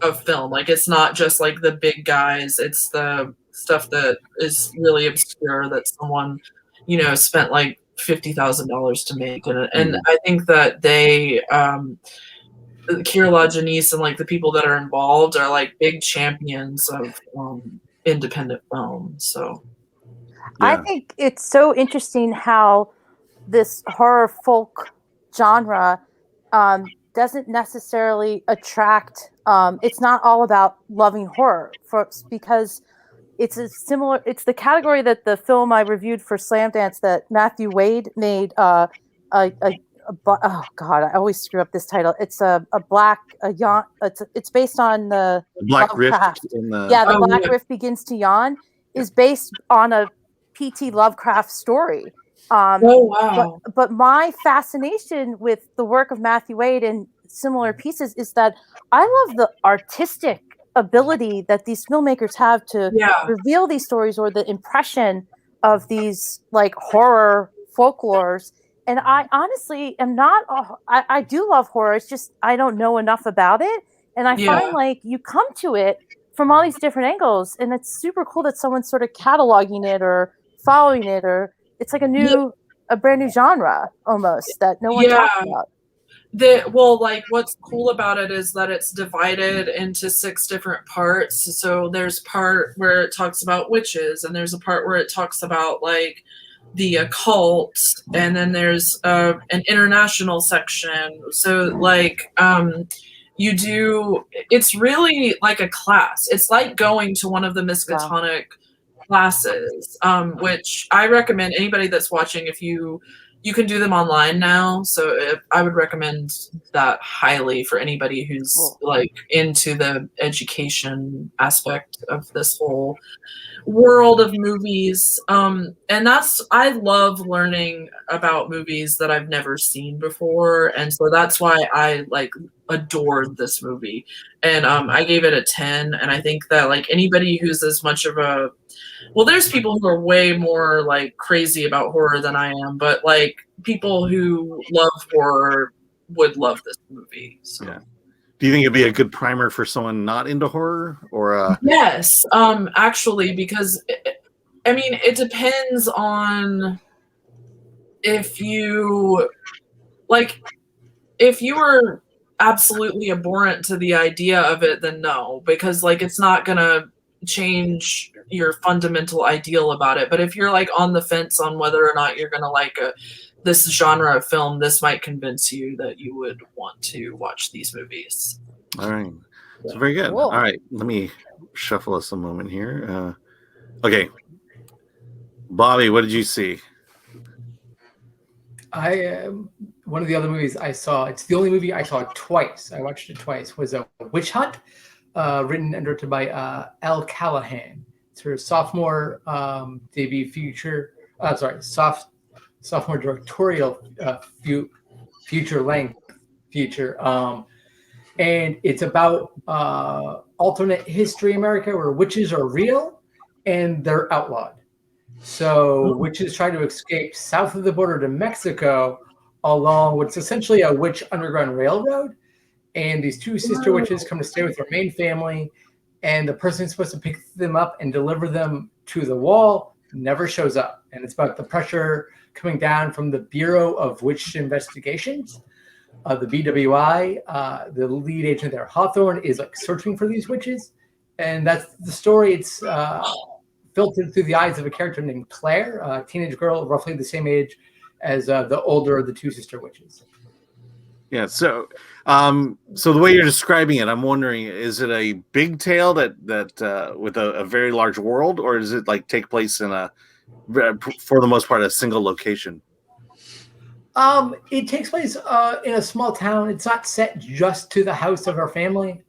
of film. Like, it's not just like the big guys, it's the stuff that is really obscure that someone, you know, spent like $50,000 to make. And I think that they Kira Janice and like the people that are involved are like big champions of independent film. So I think it's so interesting how this horror folk genre doesn't necessarily attract. It's not all about loving horror, because it's the category that the film I reviewed for Slamdance that Matthew Wade made. Oh God, I always screw up this title. It's a black yawn. It's based on the Black Lovecraft. Rift. The Black Rift Begins to Yawn is based on a P.T. Lovecraft story. Wow. But my fascination with the work of Matthew Wade and similar pieces is that I love the artistic ability that these filmmakers have to reveal these stories, or the impression of these like horror folklores. And I honestly am not, I do love horror. It's just, I don't know enough about it. And I find like you come to it from all these different angles, and it's super cool that someone's sort of cataloging it or following it, or it's like a brand new genre almost that no one talks about. Like what's cool about it is that it's divided into 6 different parts. So there's part where it talks about witches, and there's a part where it talks about like the occult, and then there's an international section. So like it's really like a class. It's like going to one of the Miskatonic classes, which I recommend anybody that's watching, if you can do them online now. So I would recommend that highly for anybody who's like into the education aspect of this whole world of movies. And I love learning about movies that I've never seen before. And so that's why I like adored this movie. And I gave it a 10. And I think that like anybody who's as much of there's people who are way more like crazy about horror than I am, but like people who love horror would love this movie. So. Yeah. Do you think it'd be a good primer for someone not into horror, or? Yes, actually, because it depends on if you were absolutely abhorrent to the idea of it, then no, because like it's not gonna change your fundamental ideal about it. But if you're like on the fence on whether or not you're gonna like this genre of film, this might convince you that you would want to watch these movies. All right. So very good. Cool. All right. Let me shuffle us a moment here. Okay. Bobby, what did you see? One of the other movies I saw, it's the only movie I saw twice. I watched it twice, was a Witch Hunt, written and directed by Elle Callahan. It's her sophomore debut feature. Sophomore directorial feature-length feature. And it's about alternate history America where witches are real and they're outlawed. So witches try to escape south of the border to Mexico along what's essentially a witch underground railroad. And these two sister witches come to stay with their main family. And the person who's supposed to pick them up and deliver them to the wall never shows up. And it's about the pressure coming down from the Bureau of Witch Investigations, the BWI. The lead agent there, Hawthorne, is like searching for these witches. And that's the story. It's filtered through the eyes of a character named Claire, a teenage girl roughly the same age as the older of the two sister witches. Yeah, so the way you're describing it, I'm wondering, is it a big tale that with a very large world, or does it like take place in for the most part, a single location? It takes place in a small town. It's not set just to the house of our family.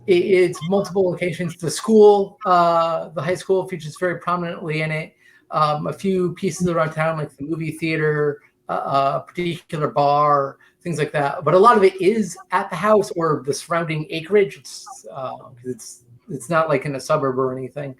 It's multiple locations. The school, the high school, features very prominently in it. A few pieces around town, like the movie theater, a particular bar, things like that. But a lot of it is at the house or the surrounding acreage. It's not like in a suburb or anything.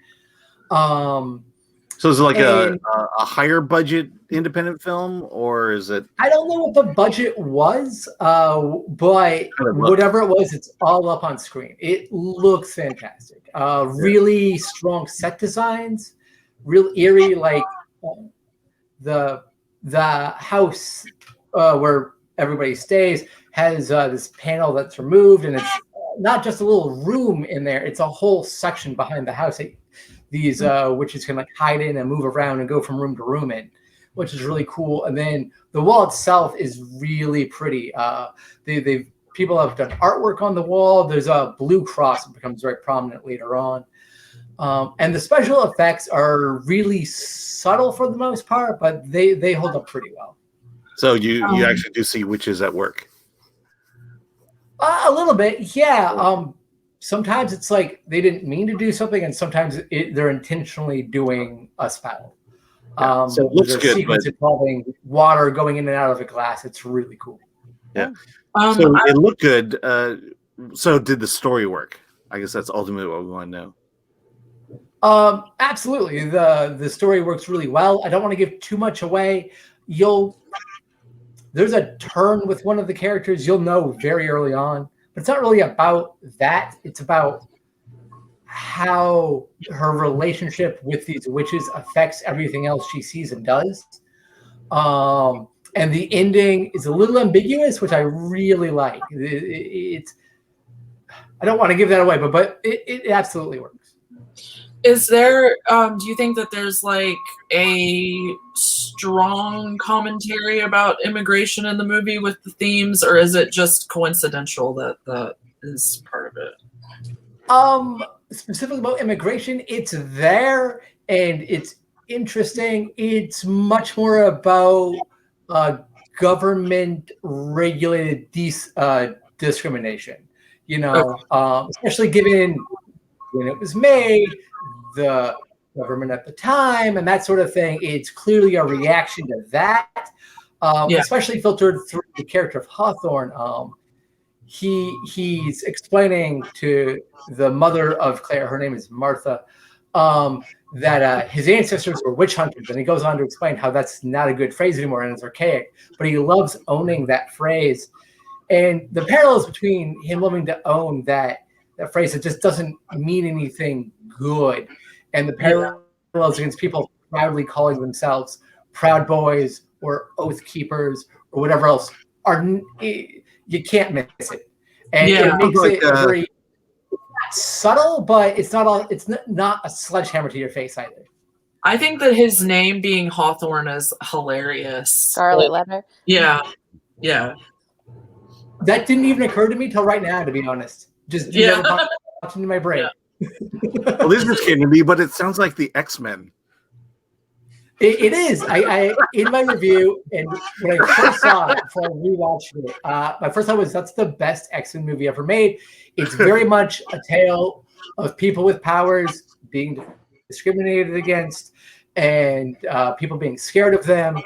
So is it like a higher budget independent film, or is it? I don't know what the budget was, but whatever it was, it's all up on screen. It looks fantastic. Really strong set designs, real eerie. Like the house where everybody stays has this panel that's removed, and it's not just a little room in there; it's a whole section behind the house. These witches can like hide in and move around and go from room to room in, which is really cool. And then the wall itself is really pretty. People have done artwork on the wall. There's a blue cross that becomes very prominent later on. And the special effects are really subtle for the most part, but they hold up pretty well. So you actually do see witches at work? A little bit, yeah. Sometimes it's like they didn't mean to do something, and sometimes they're intentionally doing a spell. So it looks good, sequence involving water going in and out of a glass. It's really cool. Yeah. So it looked good. So did the story work? I guess that's ultimately what we want to know. Absolutely. The story works really well. I don't want to give too much away. There's a turn with one of the characters you'll know very early on. But it's not really about that. It's about how her relationship with these witches affects everything else she sees and does. And the ending is a little ambiguous, which I really like. I don't want to give that away, but it absolutely works. Is there, do you think that there's like a strong commentary about immigration in the movie with the themes, or is it just coincidental that that is part of it? Specifically about immigration, it's there and it's interesting. It's much more about government regulated discrimination, especially given when it was made, the government at the time, and that sort of thing. It's clearly a reaction to that, especially filtered through the character of Hawthorne. He's explaining to the mother of Claire, her name is Martha, that his ancestors were witch hunters, and he goes on to explain how that's not a good phrase anymore and it's archaic, but he loves owning that phrase. And the parallels between him loving to own that phrase that just doesn't mean anything good, and the parallels against people proudly calling themselves Proud Boys or Oath Keepers or whatever else you can't miss it, and it makes it very subtle, but it's not a sledgehammer to your face either. I think that his name being Hawthorne is hilarious. Scarlet Letter. Yeah. That didn't even occur to me till right now, to be honest. Just never popped into my brain. Well, this just came to me, but it sounds like the X-Men. It is. I in my review, and when I first saw it, before I rewatched it, my first thought was that's the best X-Men movie ever made. It's very much a tale of people with powers being discriminated against, and people being scared of them.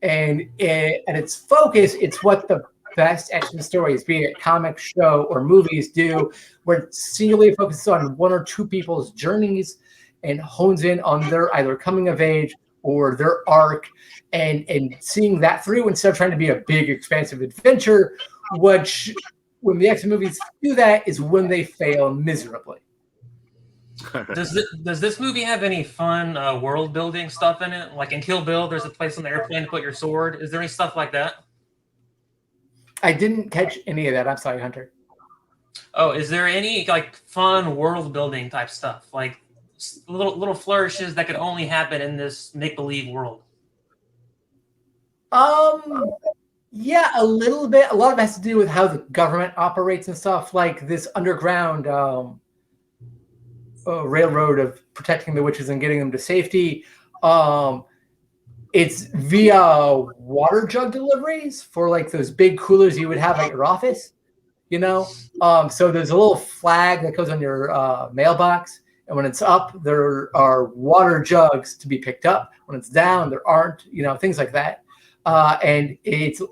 And at its focus, it's what the best X-Men stories, be it comic, show, or movies, do, where it singularly focuses on one or two people's journeys and hones in on their either coming of age or their arc, and seeing that through instead of trying to be a big, expansive adventure, which, when the X-Men movies do that, is when they fail miserably. Does this movie have any fun world building stuff in it? Like in Kill Bill, there's a place on the airplane to put your sword. Is there any stuff like that? I didn't catch any of that. I'm sorry, Hunter. Oh, is there any like fun world building type stuff, like little flourishes that could only happen in this make believe world? Yeah, a little bit. A lot of it has to do with how the government operates and stuff, like this underground railroad of protecting the witches and getting them to safety. It's via water jug deliveries for like those big coolers you would have at your office, So there's a little flag that goes on your mailbox, and when it's up, there are water jugs to be picked up. When it's down, there aren't, things like that. And it's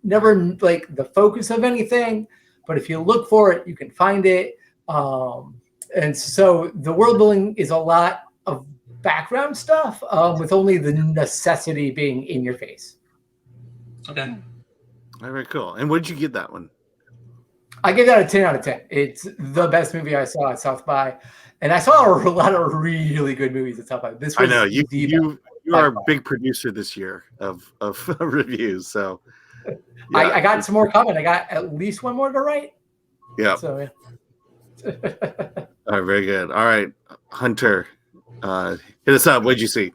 never like the focus of anything, but if you look for it, you can find it. And so the world building is a lot of background stuff, with only the necessity being in your face. Okay. Very cool. And what did you give that one? I give that a 10 out of 10. It's the best movie I saw at South by, and I saw a lot of really good movies at South by. This was I know you are a big producer this year of reviews, so yeah. I got some more coming. I got at least one more to write. Yeah. So yeah. All right, very good. All right, Hunter, hit us up. What'd you see?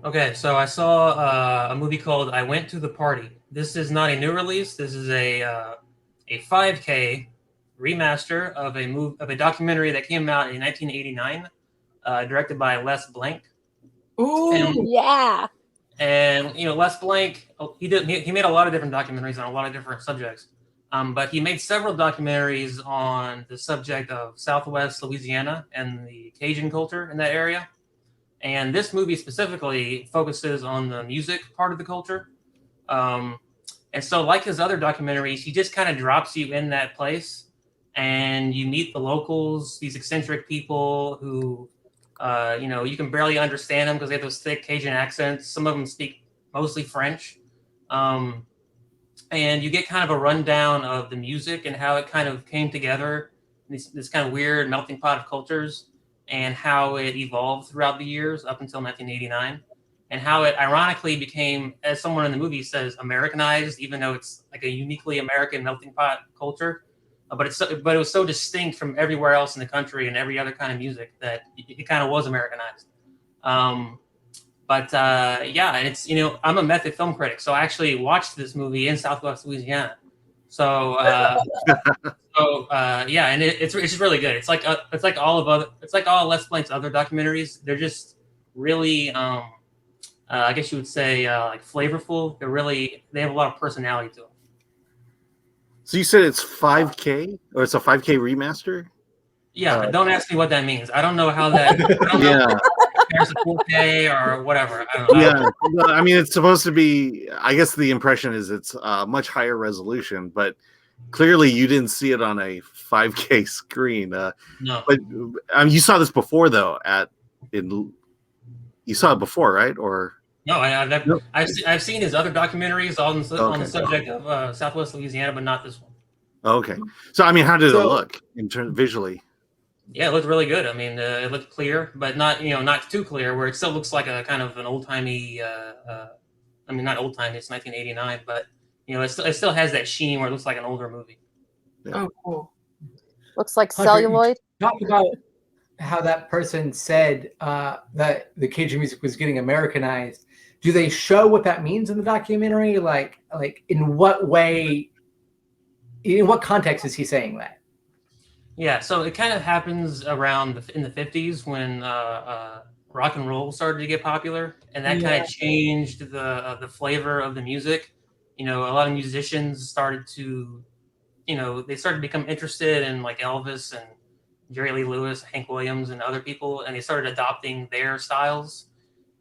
Okay, so I saw a movie called I Went to the Party. This is not a new release. This is a 5K remaster of a documentary that came out in 1989, directed by Les Blank. Ooh, yeah. And Les Blank, he made a lot of different documentaries on a lot of different subjects. But he made several documentaries on the subject of Southwest Louisiana and the Cajun culture in that area. And this movie specifically focuses on the music part of the culture. And so like his other documentaries, he just kind of drops you in that place and you meet the locals, these eccentric people who, you can barely understand them because they have those thick Cajun accents. Some of them speak mostly French. And you get kind of a rundown of the music and how it kind of came together, this kind of weird melting pot of cultures, and how it evolved throughout the years up until 1989, and how it ironically became, as someone in the movie says, Americanized, even though it's like a uniquely American melting pot culture. but it was so distinct from everywhere else in the country and every other kind of music that it kind of was Americanized. And it's, I'm a method film critic, so I actually watched this movie in Southwest Louisiana. So and it's just really good. It's like all Les Blank's other documentaries. They're just really, I guess you would say, like flavorful. They have a lot of personality to them. So you said it's 5K, or it's a 5K remaster? Yeah, but don't ask me what that means. I don't know how that. I don't know if there's a 4K or whatever. I don't know. Yeah, well, I mean, it's supposed to be. I guess the impression is it's much higher resolution, but clearly you didn't see it on a 5K screen. No, but you saw this before, though. You saw it before, right? Or no? I've seen his other documentaries on the subject of Southwest Louisiana, but not this one. Okay, so I mean, how did it look in terms visually? Yeah, it looked really good. I mean, it looked clear, but not too clear, where it still looks like a kind of an old timey. I mean, not old timey. It's 1989, but it still has that sheen where it looks like an older movie. Yeah. Oh, cool. Looks like Hunter, celluloid. Talk about how that person said that the Cajun music was getting Americanized. Do they show what that means in the documentary? Like in what way? In what context is he saying that? Yeah, so it kind of happens around in the 50s when rock and roll started to get popular, and that kind of changed the flavor of the music. A lot of musicians started to, they started to become interested in like Elvis and Jerry Lee Lewis, Hank Williams, and other people, and they started adopting their styles.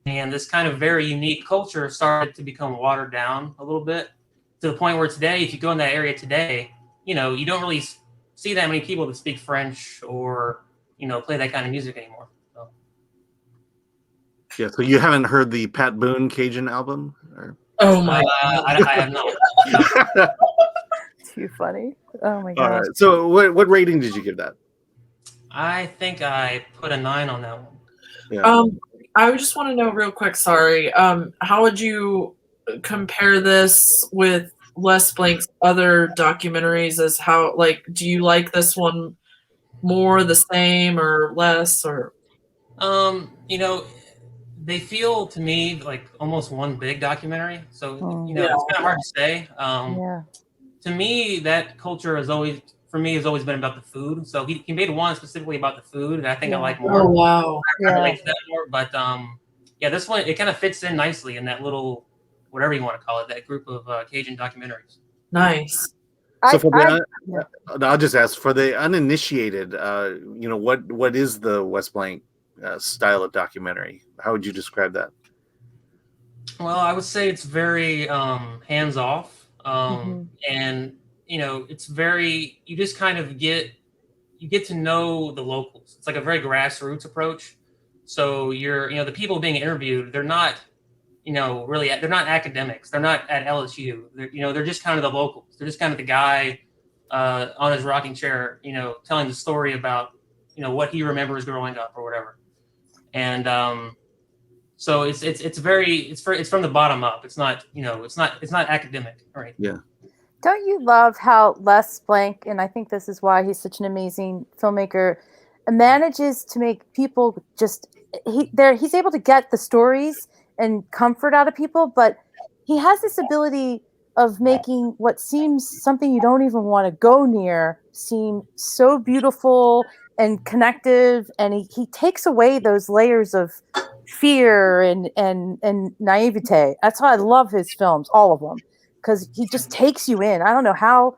And this kind of very unique culture started to become watered down a little bit, to the point where today, if you go in that area today, you don't really see that many people that speak French or play that kind of music anymore. So. Yeah, so you haven't heard the Pat Boone Cajun album? Or? Oh my! I have not. Too funny. Oh my god! All right. So what rating did you give that? I think I put a 9 on that one. Yeah. I just want to know real quick. Sorry. How would you compare this with Les Blank's other documentaries? As how, do you like this one more, the same, or less, or? They feel to me like almost one big documentary. So it's kind of hard to say. To me, that culture has always been about the food. So he made one specifically about the food, and I think I like more. Oh wow! I relate to that more. But this one, it kind of fits in nicely in that little, whatever you want to call it, that group of Cajun documentaries. Nice. So I'll just ask for the uninitiated. What is the Wes Blank style of documentary? How would you describe that? Well, I would say it's very hands off, and it's very, you just kind of get to know the locals. It's like a very grassroots approach. So the people being interviewed, they're not, they're not academics. They're not at LSU. They're just kind of the locals. They're just kind of the guy on his rocking chair, telling the story about, what he remembers growing up or whatever. And so it's from the bottom up. It's not, it's not academic, right? Yeah. Don't you love how Les Blank, and I think this is why he's such an amazing filmmaker, manages to make people he's able to get the stories and comfort out of people, but he has this ability of making what seems something you don't even want to go near seem so beautiful and connective, and he takes away those layers of fear and naivete. That's why I love his films, all of them, because he just takes you in. I don't know how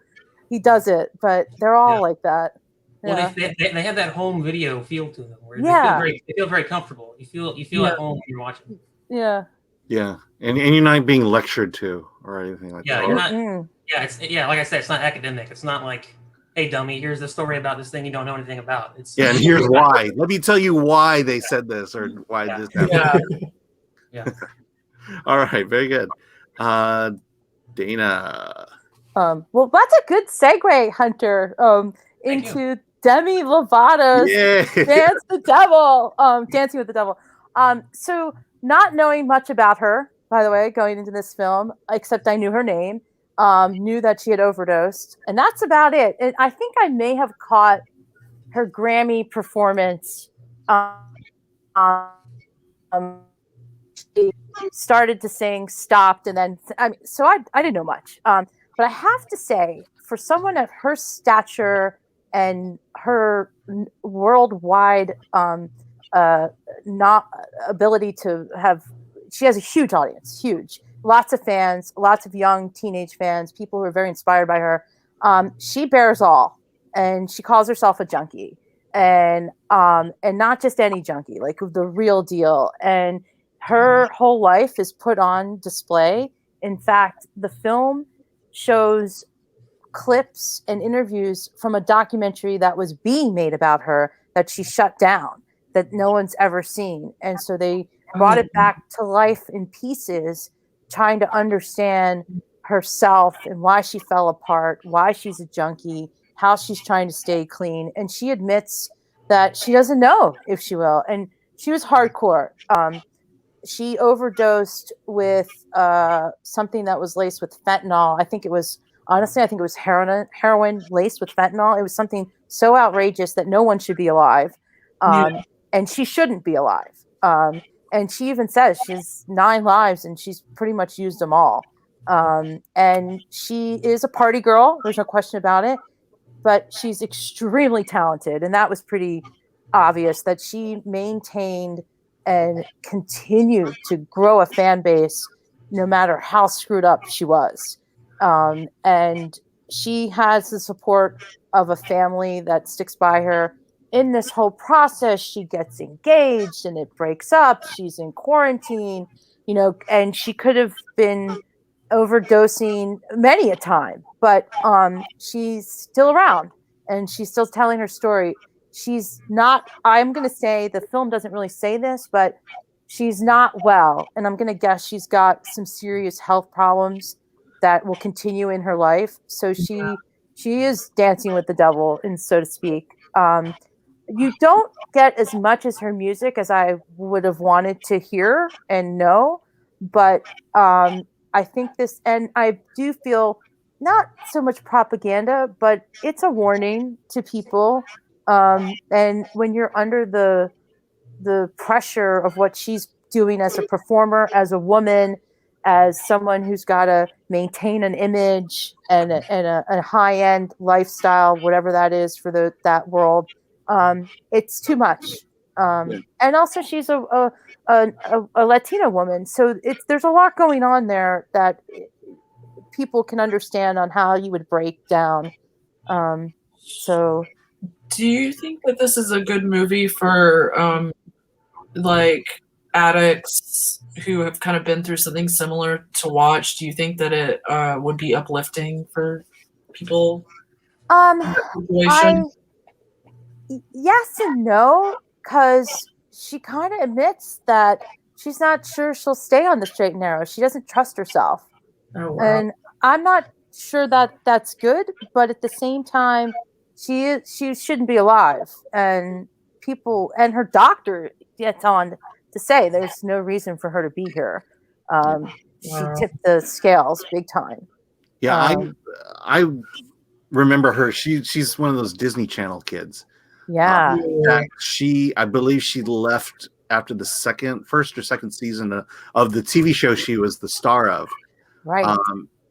he does it, but they're all like that. Well, they have that home video feel to them, where they feel very comfortable. You feel at home when you're watching. Yeah. Yeah, and you're not being lectured to or anything like that. You're not. Yeah, like I said, it's not academic. It's not like, hey, dummy, here's the story about this thing you don't know anything about. And here's why. Let me tell you why they said this or why this happened. Yeah. All right, very good. Dana. Well, that's a good segue, Hunter, into Demi Lovato's Dance the Devil, Dancing with the Devil. So not knowing much about her, by the way, going into this film, except I knew her name. knew that she had overdosed, and that's about it. And I think I may have caught her Grammy performance. She started to sing, stopped, and then so I didn't know much. But I have to say, for someone of her stature and her worldwide not ability to have, she has a huge audience, huge, lots of fans, lots of young teenage fans, people who are very inspired by her. She bears all, and she calls herself a junkie, and not just any junkie, like the real deal. And her whole life is put on display. In fact, the film shows clips and interviews from a documentary that was being made about her that she shut down, that no one's ever seen. And so they brought it back to life in pieces, trying to understand herself and why she fell apart, why she's a junkie, how she's trying to stay clean. And she admits that she doesn't know if she will. And she was hardcore. She overdosed with something that was laced with fentanyl. I think it was heroin laced with fentanyl. It was something so outrageous that no one should be alive. And she shouldn't be alive. And she even says she's 9 lives and she's pretty much used them all. And she is a party girl. There's no question about it. But she's extremely talented. And that was pretty obvious, that she maintained and continued to grow a fan base no matter how screwed up she was. And she has the support of a family that sticks by her. In this whole process, she gets engaged and it breaks up. She's in quarantine, and she could have been overdosing many a time, but she's still around and she's still telling her story. She's not, I'm going to say, the film doesn't really say this, but she's not well. And I'm going to guess she's got some serious health problems that will continue in her life. So she is dancing with the devil, and so to speak. You don't get as much as her music as I would have wanted to hear and know, but I think this, and I do feel not so much propaganda, but it's a warning to people. And when you're under the pressure of what she's doing as a performer, as a woman, as someone who's got to maintain an image and a high-end lifestyle, whatever that is for that world, it's too much. And also she's a Latina woman, so there's a lot going on there that people can understand on how you would break down. So, do you think that this is a good movie for like addicts who have kind of been through something similar to watch? Do you think that it would be uplifting for people in that situation? Yes and no, because she kind of admits that she's not sure she'll stay on the straight and narrow. She doesn't trust herself. Oh, wow. And I'm not sure that that's good, but at the same time, she shouldn't be alive. And people, and her doctor gets on to say there's no reason for her to be here. She tipped the scales big time. Yeah, I remember her. She's one of those Disney Channel kids. Yeah. I believe she left after the first or second season of the TV show she was the star of. Right.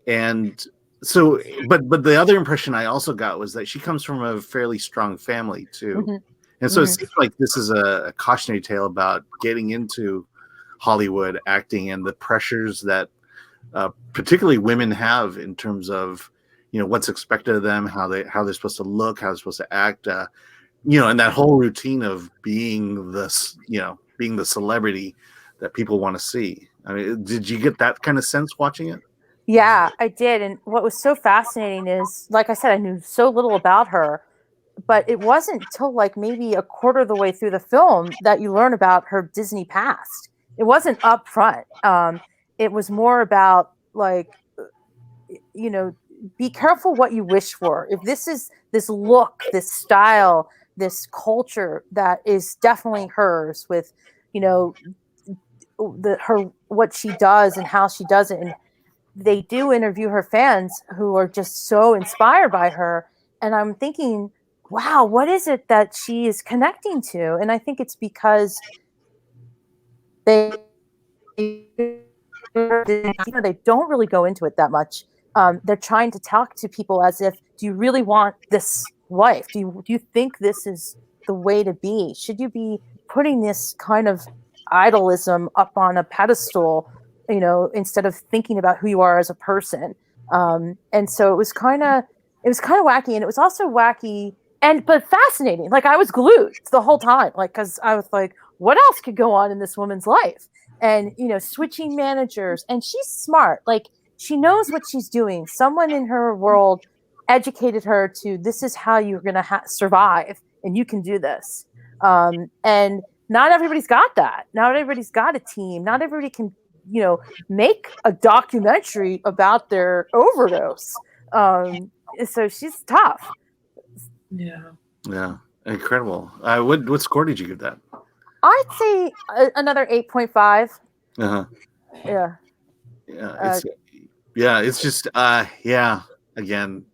And so, but the other impression I also got was that she comes from a fairly strong family too. Mm-hmm. And so it seems like this is a cautionary tale about getting into Hollywood acting and the pressures that particularly women have in terms of, what's expected of them, how they're supposed to look, how they're supposed to act, and that whole routine of being being the celebrity that people want to see. I mean, did you get that kind of sense watching it? Yeah, I did. And what was so fascinating is, like I said, I knew so little about her, but it wasn't till like maybe a quarter of the way through the film that you learn about her Disney past. It wasn't up front. It was more about like, be careful what you wish for. If this is this look, this style, this culture that is definitely hers with, what she does and how she does it, and they do interview her fans who are just so inspired by her. And I'm thinking, wow, what is it that she is connecting to? And I think it's because they don't really go into it that much. They're trying to talk to people as if, do you really want this life? Do you think this is the way to be? Should you be putting this kind of idolism up on a pedestal, instead of thinking about who you are as a person? And so it was kind of wacky, and it was also wacky but fascinating. Like, I was glued the whole time, like, because I was like, what else could go on in this woman's life? And switching managers, and she's smart. Like, she knows what she's doing. Someone in her world educated her to, this is how you're going to survive, and you can do this. And not everybody's got that. Not everybody's got a team. Not everybody can, make a documentary about their overdose. So she's tough. Yeah, incredible. What score did you give that? I'd say another 8.5. Yeah. It's just again,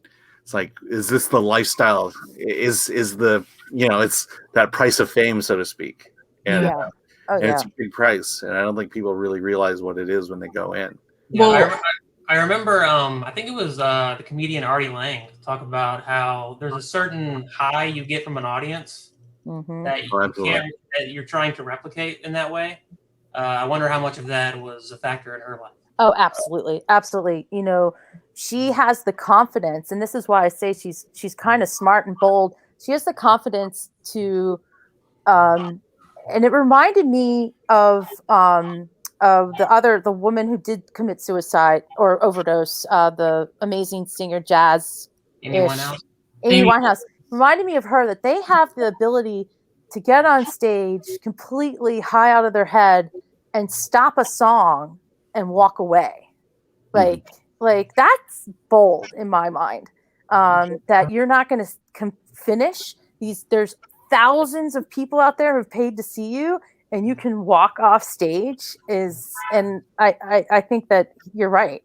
it's like, is this the lifestyle? Is the it's that price of fame, so to speak. And, it's a big price, and I don't think people really realize what it is when they go in. Yeah, I remember, I think it was the comedian Artie Lang talk about how there's a certain high you get from an audience that you're trying to replicate in that way. I wonder how much of that was a factor in her life. Oh, absolutely. Absolutely. She has the confidence, and this is why I say she's kind of smart and bold. She has the confidence to, and it reminded me of the woman who did commit suicide or overdose, the amazing singer, jazz. Amy Winehouse. Amy Winehouse reminded me of her, that they have the ability to get on stage completely high out of their head and stop a song and walk away. Like that's bold in my mind. That you're not going to finish these. There's thousands of people out there who've paid to see you, and you can walk off stage. And I think that you're right.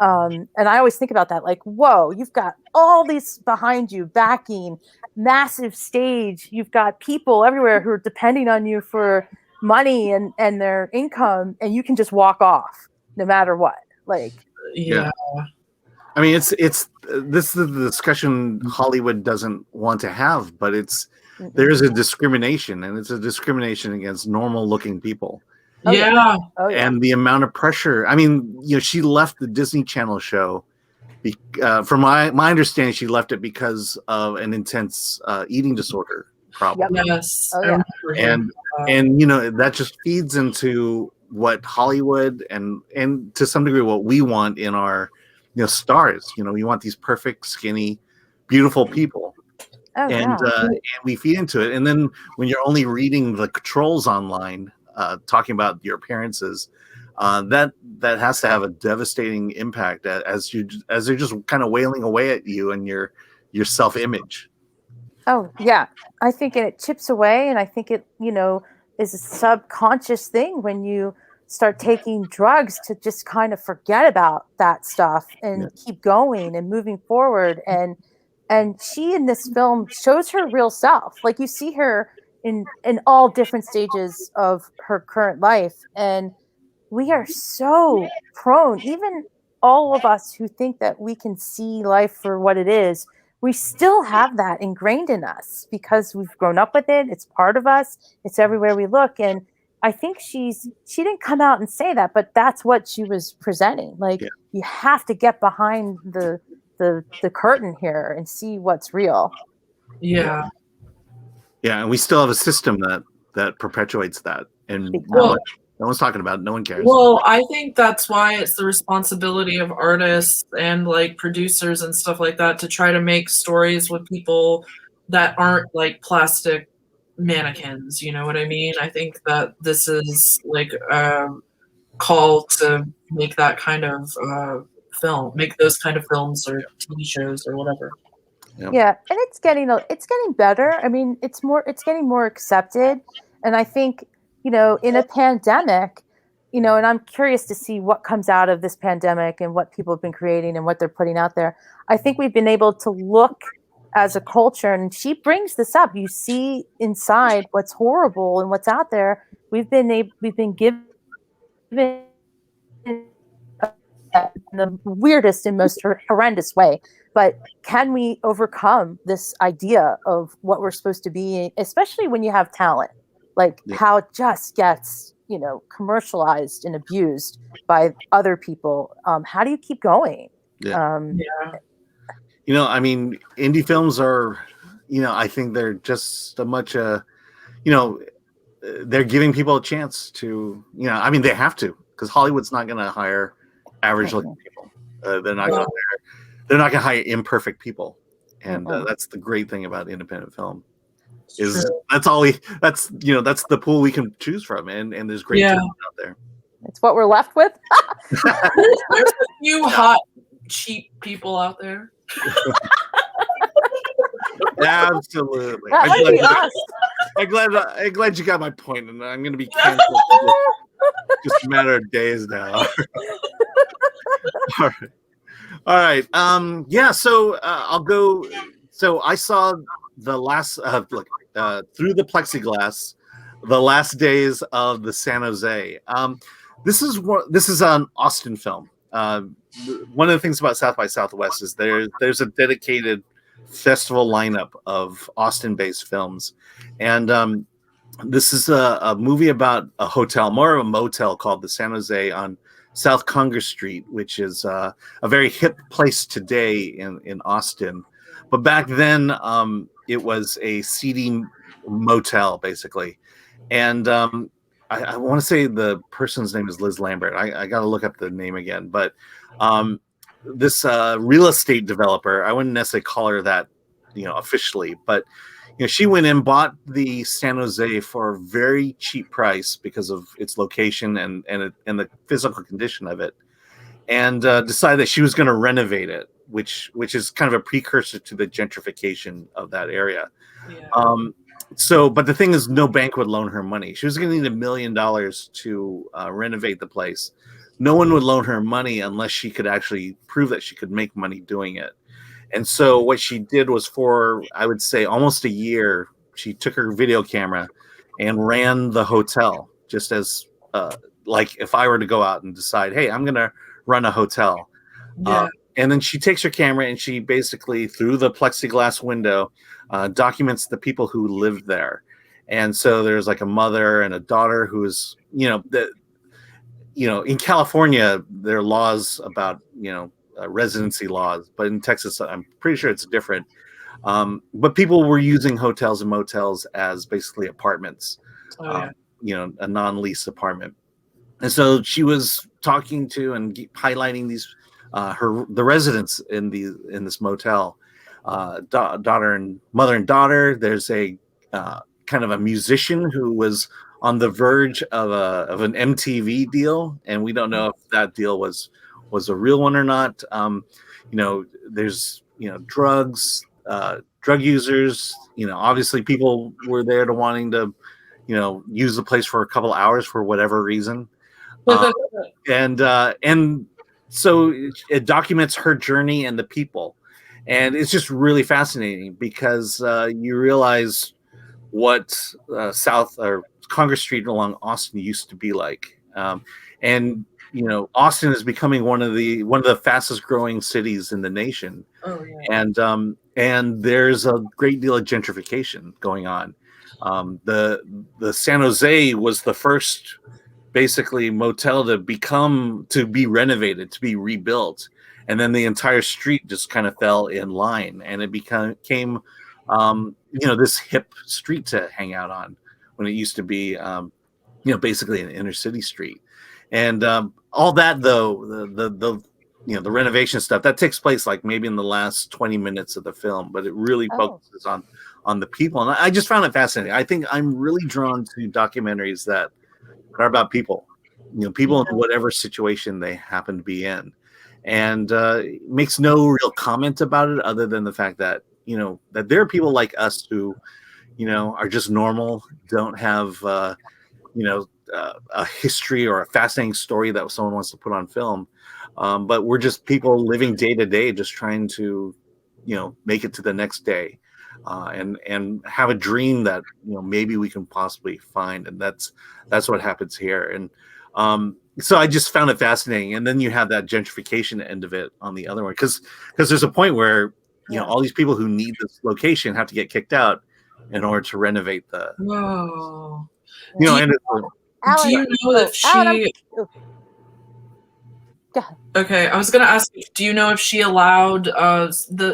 And I always think about that, like, whoa, you've got all these behind you, backing, massive stage. You've got people everywhere who are depending on you for money and their income, and you can just walk off no matter what. Like, yeah. I mean, this is the discussion Hollywood doesn't want to have, but there's a discrimination, and it's a discrimination against normal looking people. And the amount of pressure. I mean, she left the Disney Channel show. From my understanding, she left it because of an intense eating disorder problem. Yes. And that just feeds into what Hollywood and to some degree what we want in our stars. We want these perfect, skinny, beautiful people. And we feed into it. And then when you're only reading the trolls online talking about your appearances, that has to have a devastating impact as they're just kind of wailing away at you and your self-image. Oh yeah, I think it chips away, and I think it is a subconscious thing when you start taking drugs to just kind of forget about that stuff and keep going and moving forward. And she in this film shows her real self. Like, you see her in all different stages of her current life. And we are so prone, even all of us who think that we can see life for what it is, we still have that ingrained in us because we've grown up with it. It's part of us. It's everywhere we look. And I think she didn't come out and say that, but that's what she was presenting. Like, you have to get behind the curtain here and see what's real. Yeah, and we still have a system that perpetuates that, and no one's talking about it. No one cares. Well, I think that's why it's the responsibility of artists and like producers and stuff like that to try to make stories with people that aren't like plastic mannequins. You know what I mean? I think that this is like a call to make that kind of make those kind of films or TV shows or whatever. Yeah, and it's getting better. I mean, it's getting more accepted, and I think in a pandemic, and I'm curious to see what comes out of this pandemic and what people have been creating and what they're putting out there. I think we've been able to look as a culture, and she brings this up. You see inside what's horrible and what's out there. We've been given in the weirdest and most horrendous way. But can we overcome this idea of what we're supposed to be, especially when you have talent, like how it just gets, commercialized and abused by other people? How do you keep going? I mean, indie films are, I think they're just a much, they're giving people a chance to, I mean, they have to, because Hollywood's not going to hire average looking people. They're not going to hire imperfect people. And that's the great thing about independent film. That's the pool we can choose from. And there's great talent out there. It's what we're left with. There's a few hot, cheap people out there. Absolutely. That might be us. I'm glad you got my point, and I'm going to be canceled just a matter of days now. All right. So I'll go. So I saw the last through the Plexi-Glass, the last days of the San Jose. This is an Austin film. One of the things about South by Southwest is there's a dedicated festival lineup of Austin-based films, and this is a movie about a hotel, more of a motel, called the San Jose on South Congress Street, which is a very hip place today in Austin, but back then it was a seedy motel basically, and I want to say the person's name is Liz Lambert. I got to look up the name again, but this real estate developer, I wouldn't necessarily call her that, officially, but she went and bought the San Jose for a very cheap price because of its location and the physical condition of it, and decided that she was going to renovate it, which is kind of a precursor to the gentrification of that area. Yeah. But the thing is, no bank would loan her money. She was going to need $1 million to renovate the place. No one would loan her money unless she could actually prove that she could make money doing it. And so what she did was, for, I would say, almost a year, she took her video camera and ran the hotel, just as like if I were to go out and decide, hey, I'm going to run a hotel. Yeah. And then she takes her camera and she basically, through the plexiglass window, documents the people who lived there. And so there's like a mother and a daughter who's, in California, there are laws about, residency laws, but in Texas, I'm pretty sure it's different. But people were using hotels and motels as basically apartments, a non-lease apartment. And so she was talking to and highlighting these, the residents in this motel, mother and daughter. There's a kind of a musician who was on the verge of an MTV deal, and we don't know if that deal was a real one or not. There's drugs, drug users. Obviously people were there to wanting to use the place for a couple hours for whatever reason, and so it documents her journey and the people, and it's just really fascinating because you realize what South or Congress Street along Austin used to be like, and Austin is becoming one of the fastest growing cities in the nation. Oh, yeah. And there's a great deal of gentrification going on. The San Jose was the first basically motel to be renovated, to be rebuilt, and then the entire street just kind of fell in line, and it became this hip street to hang out on when it used to be basically an inner city street. And all that, though, the renovation stuff that takes place like maybe in the last 20 minutes of the film, but it really focuses on the people, and I just found it fascinating. I think I'm really drawn to documentaries that are about people, people in whatever situation they happen to be in, and makes no real comment about it other than the fact that that there are people like us who are just normal, don't have a history or a fascinating story that someone wants to put on film. But we're just people living day to day, just trying to, make it to the next day, and have a dream that maybe we can possibly find, and that's what happens here. And so I just found it fascinating. And then you have that gentrification end of it on the other one, because there's a point where all these people who need this location have to get kicked out in order to renovate the. Whoa. And do you know if she? Okay, I was going to ask, do you know if she allowed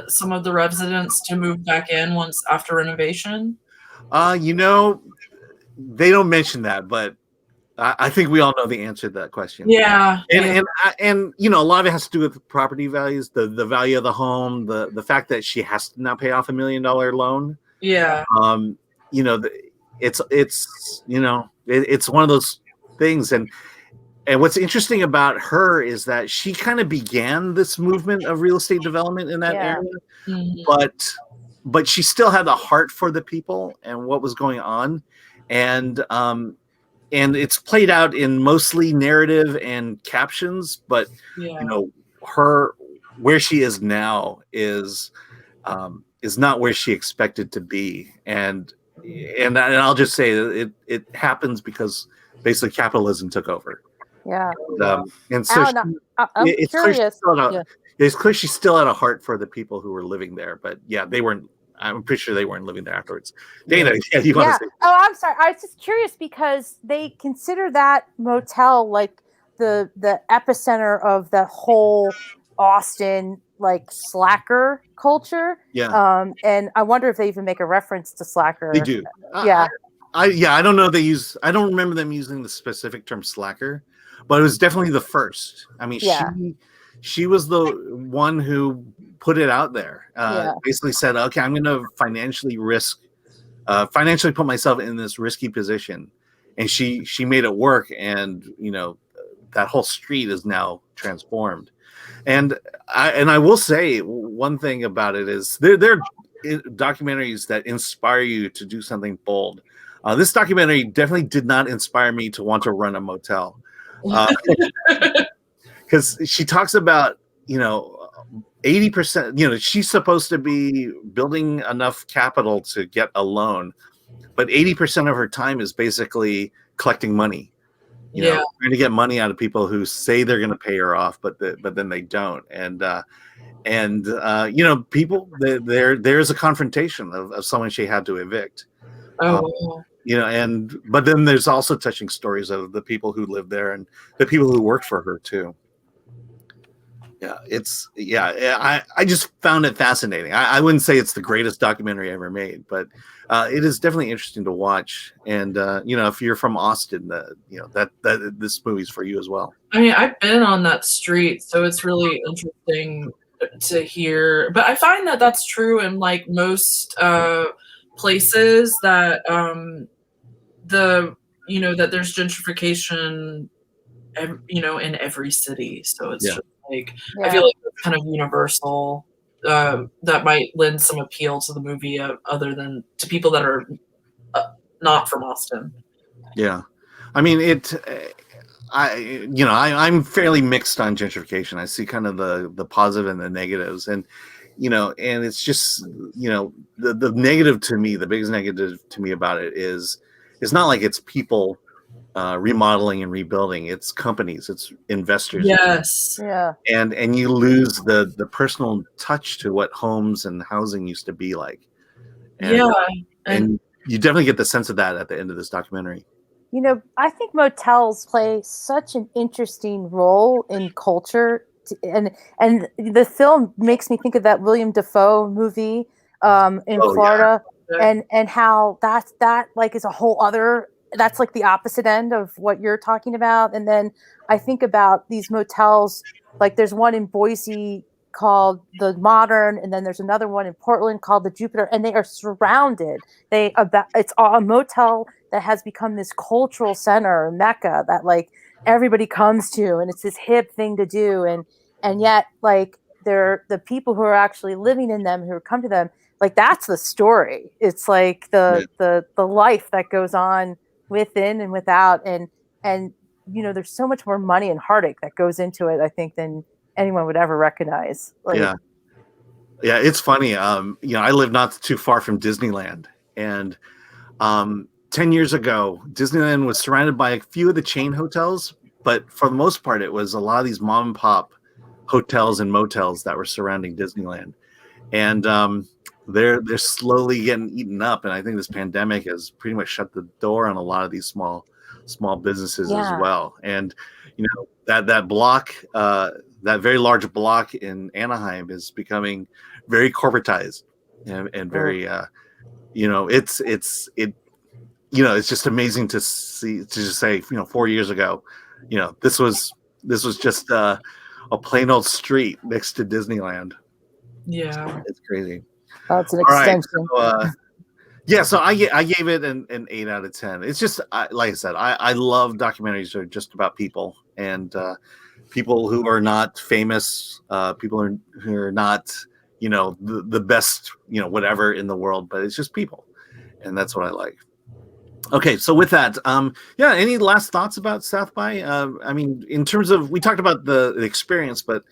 some of the residents to move back in once after renovation? They don't mention that, but I think we all know the answer to that question. Yeah. And a lot of it has to do with property values, the value of the home, the fact that she has to now pay off $1 million loan. Yeah. It's one of those things. And what's interesting about her is that she kind of began this movement of real estate development in that area, but she still had the heart for the people and what was going on. And it's played out in mostly narrative and captions, but her where she is now is not where she expected to be. And I'll just say it happens because basically capitalism took over. Yeah. And so I'm curious. It's clear she still had a heart for the people who were living there, but they weren't. I'm pretty sure they weren't living there afterwards. Dana, you want to say? Oh, I'm sorry. I was just curious because they consider that motel like the epicenter of the whole Austin slacker culture. Yeah. And I wonder if they even make a reference to slacker. They do. Yeah. I don't know. I don't remember them using the specific term slacker, but it was definitely the first. I mean, she was the one who put it out there. Basically said, "Okay, I'm going to financially put myself in this risky position," and she made it work. And that whole street is now transformed. And I will say one thing about it is there are documentaries that inspire you to do something bold. This documentary definitely did not inspire me to want to run a motel, because she talks about 80%. She's supposed to be building enough capital to get a loan, but 80% of her time is basically collecting money. Trying to get money out of people who say they're going to pay her off, but then they don't. People there's a confrontation of someone she had to evict. Oh. But then there's also touching stories of the people who lived there and the people who worked for her too. I just found it fascinating. I wouldn't say it's the greatest documentary ever made, but it is definitely interesting to watch. And if you're from Austin, that this movie's for you as well. I mean, I've been on that street, so it's really interesting to hear. But I find that that's true in most places that that there's gentrification, in every city. So it's just I feel like it's kind of universal. That might lend some appeal to the movie, other than to people that are not from Austin. Yeah, I mean I'm fairly mixed on gentrification. I see kind of the positive and the negatives, and and it's just the negative to me, the biggest negative to me about it is it's not like it's people remodeling and rebuilding. It's companies, it's investors. Yes. Yeah. And you lose the personal touch to what homes and housing used to be like. And you definitely get the sense of that at the end of this documentary. I think motels play such an interesting role in culture, and the film makes me think of that William Dafoe movie in Florida, and how that is a whole other. That's like the opposite end of what you're talking about. And then I think about these motels, like there's one in Boise called the Modern, and then there's another one in Portland called the Jupiter, and they are surrounded. It's a motel that has become this cultural center, mecca, that everybody comes to, and it's this hip thing to do. And yet they're the people who are actually living in them, who come to them, that's the story. It's the life that goes on within and without, and and there's so much more money and heartache that goes into it, I think, than anyone would ever recognize. Yeah, it's funny. I live not too far from Disneyland, and 10 years ago, Disneyland was surrounded by a few of the chain hotels, but for the most part, it was a lot of these mom and pop hotels and motels that were surrounding Disneyland, and they're slowly getting eaten up. And I think this pandemic has pretty much shut the door on a lot of these small businesses as well. And that block, that very large block in Anaheim, is becoming very corporatized and very it's just amazing to see, to just say, 4 years ago, this was just a plain old street next to Disneyland. Yeah, it's crazy. Oh, it's an extension. So I gave it an 8 out of 10. It's just, like I said, I love documentaries that are just about people, and people who are not famous, people who are not, the best, whatever in the world, but it's just people. And that's what I like. Okay, so with that, any last thoughts about South by? I mean, in terms of, we talked about the experience, but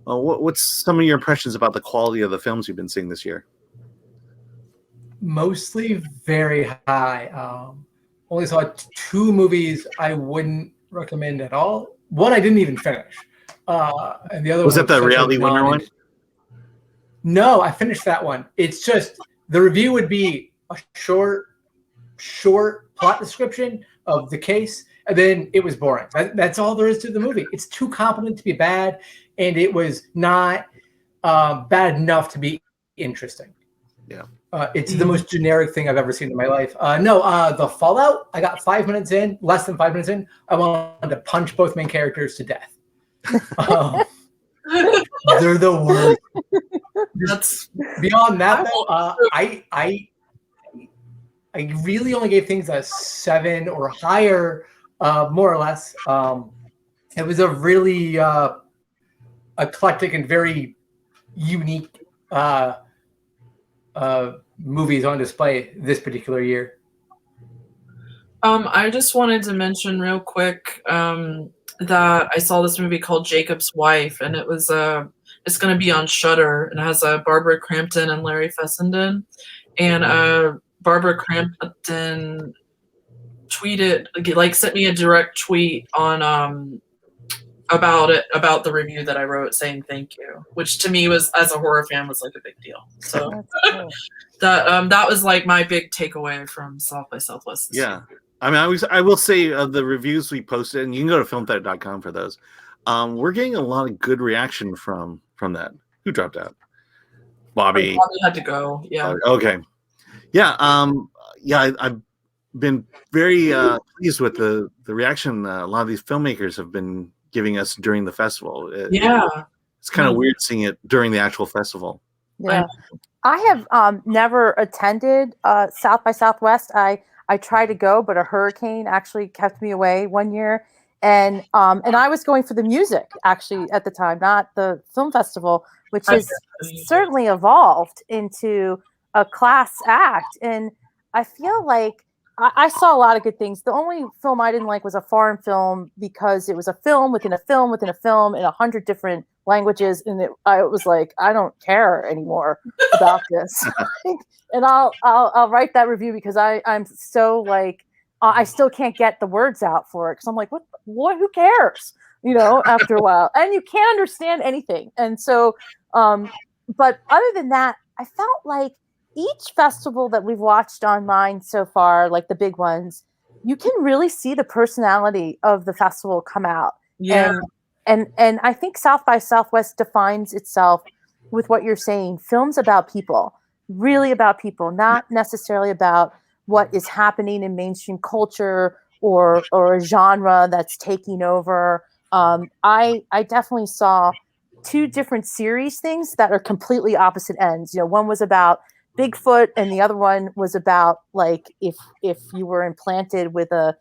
what's some of your impressions about the quality of the films you've been seeing this year? Mostly very high. Only saw 2 movies I wouldn't recommend at all. One I didn't even finish, and the other was that the Reality Winner one? No, I finished that one. It's just the review would be a short plot description of the case, and then it was boring. That's all there is to the movie. It's too competent to be bad, and it was not bad enough to be interesting. Yeah. It's the most generic thing I've ever seen in my life. The Fallout, I got less than 5 minutes in, I wanted to punch both main characters to death. They're the worst. That's beyond that, though, I really only gave things a 7 or higher, more or less. It was a really eclectic and very unique movies on display this particular year. I just wanted to mention real quick that I saw this movie called Jacob's Wife, and it's going to be on Shudder, and it has Barbara Crampton and Larry Fessenden. And Barbara Crampton sent me a direct tweet on about the review that I wrote, saying thank you, which to me was, as a horror fan, was like a big deal. So that was like my big takeaway from South by Southwest. Yeah. I mean, I will say, of the reviews we posted, and you can go to filmthread.com for those. We're getting a lot of good reaction from that. Who dropped out? Bobby. Bobby had to go. Yeah. Okay. Yeah. I've been very pleased with the reaction a lot of these filmmakers have been giving us during the festival. It's kind of weird seeing it during the actual festival. Yeah. I have never attended South by Southwest. I tried to go, but a hurricane actually kept me away one year. And I was going for the music actually at the time, not the film festival, which has certainly evolved into a class act. And I feel like I saw a lot of good things. The only film I didn't like was a foreign film, because it was a film within a film within a film in 100 different languages. And I was like, I don't care anymore about this. And I'll write that review, because I'm so like, I still can't get the words out for it, because I'm like, what, who cares? After a while, and you can't understand anything. And so, but other than that, I felt like each festival that we've watched online so far, like the big ones, you can really see the personality of the festival come out. Yeah. And I think South by Southwest defines itself with what you're saying. Films about people, really about people, not necessarily about what is happening in mainstream culture or a genre that's taking over. I definitely saw 2 different series things that are completely opposite ends. One was about Bigfoot, and the other one was about like if you were implanted with a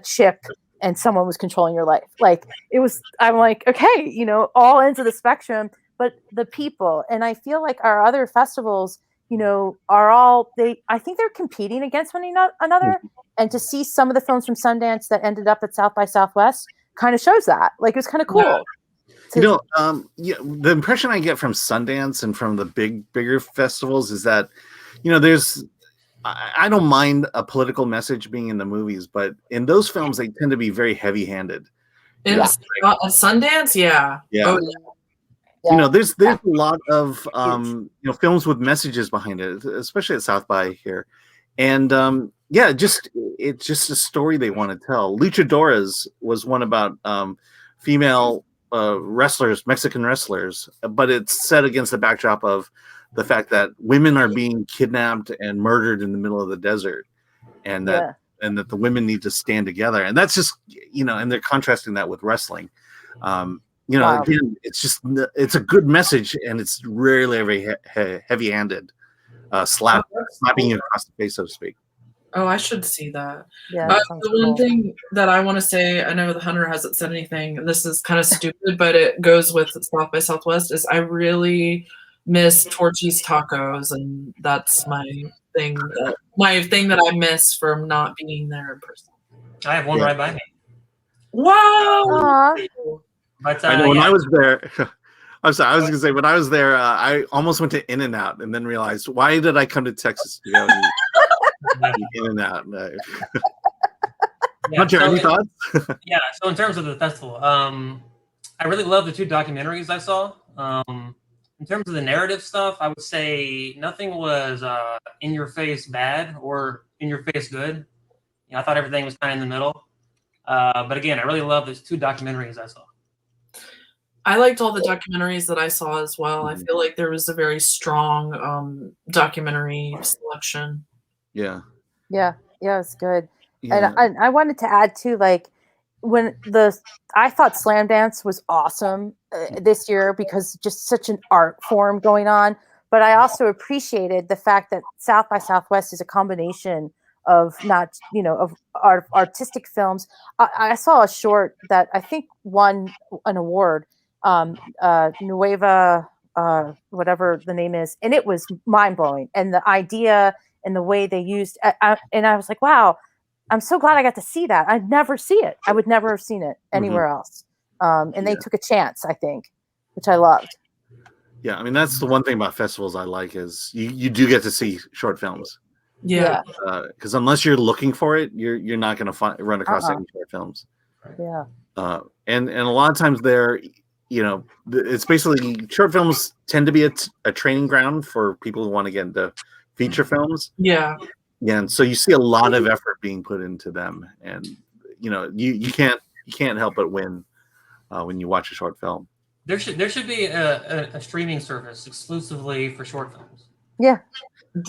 chip and someone was controlling your life. Like it was, I'm like, okay, all ends of the spectrum, but the people. And I feel like our other festivals, you know, are all I think they're competing against one another. And to see some of the films from Sundance that ended up at South by Southwest kind of shows that. Like, it was kind of cool. Yeah. You know, yeah, the impression I get from Sundance and from the bigger festivals is that, you know, I don't mind a political message being in the movies, but in those films, they tend to be very heavy-handed. In Sundance, yeah. Yeah. Oh, You know, there's a lot of you know, films with messages behind it, especially at South by here, and yeah, it's just a story they want to tell. Luchadores was one about female wrestlers, Mexican wrestlers, but it's set against the backdrop of the fact that women are being kidnapped and murdered in the middle of the desert, and that the women need to stand together. And that's just, you know, and they're contrasting that with wrestling. You know, again, it's a good message, and it's rarely very heavy-handed, slapping you across the face, so to speak. Oh, I should see that. Yeah, the one thing that I want to say, I know the Hunter hasn't said anything, and this is kind of stupid, but it goes with South by Southwest, is I really miss Torchy's tacos, and that's my thing that I miss from not being there in person. I have one right by me. Wow! But, I know when I was there, I'm sorry, I was going to say, when I was there, I almost went to In-N-Out and then realized, why did I come to Texas to go In-N-Out? Hunter, any thoughts? Yeah, so in terms of the festival, I really love the two documentaries I saw. In terms of the narrative stuff, I would say nothing was in your face bad or in your face good. You know, I thought everything was kind of in the middle. But again, I really love those two documentaries I saw. I liked all the documentaries that I saw as well. I feel like there was a very strong documentary selection. Yeah, it's good. Yeah. And I wanted to add too, like, I thought Slam Dance was awesome this year because just such an art form going on. But I also appreciated the fact that South by Southwest is a combination of not, you know, of artistic films. I saw a short that I think won an award, Nueva, whatever the name is, and it was mind blowing. And the idea and the way they used, and I was like, wow. I'm so glad I got to see that. I'd never see it. I would never have seen it anywhere else. And they took a chance, I think, which I loved. Yeah, I mean, that's the one thing about festivals I like is you do get to see short films. Yeah. Because unless you're looking for it, you're not going to run across any short films. Yeah. And a lot of times they're, you know, it's basically short films tend to be a training ground for people who want to get into feature films. Yeah. Yeah, and so you see a lot of effort being put into them, and you know you can't help but win when you watch a short film. There should be a streaming service exclusively for short films. Yeah,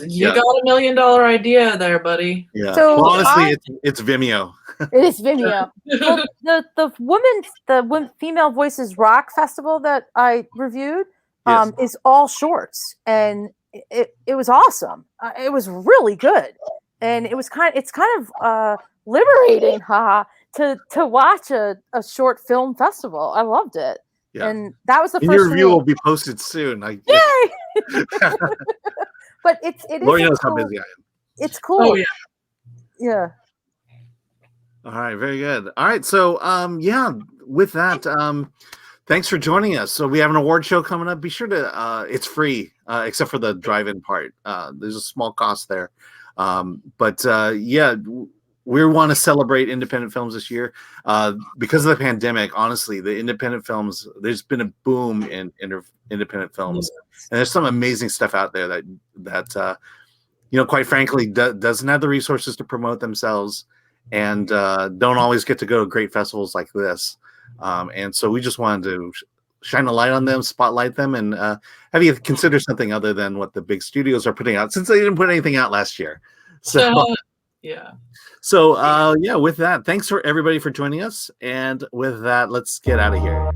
you got $1 million idea there, buddy. Yeah. So well, honestly, it's Vimeo. It is Vimeo. Well, the Female Voices Rock Festival that I reviewed is all shorts, and it was awesome. It was really good, and it's kind of liberating, to watch a short film festival. I loved it, and that was the first. Your review will be posted soon. Yay! But it is. Lori knows how busy I am. It's cool. Oh, yeah. Yeah. All right, very good. All right, so with that, thanks for joining us. So we have an award show coming up. Be sure to it's free, except for the drive-in part. There's a small cost there. But we want to celebrate independent films this year. Because of the pandemic, honestly, the independent films, there's been a boom in independent films. And there's some amazing stuff out there that you know, quite frankly, doesn't have the resources to promote themselves and don't always get to go to great festivals like this. And so we just wanted to shine a light on them, spotlight them, and have you consider something other than what the big studios are putting out, since they didn't put anything out last year. So yeah. So with that, thanks for everybody for joining us. And with that, let's get out of here.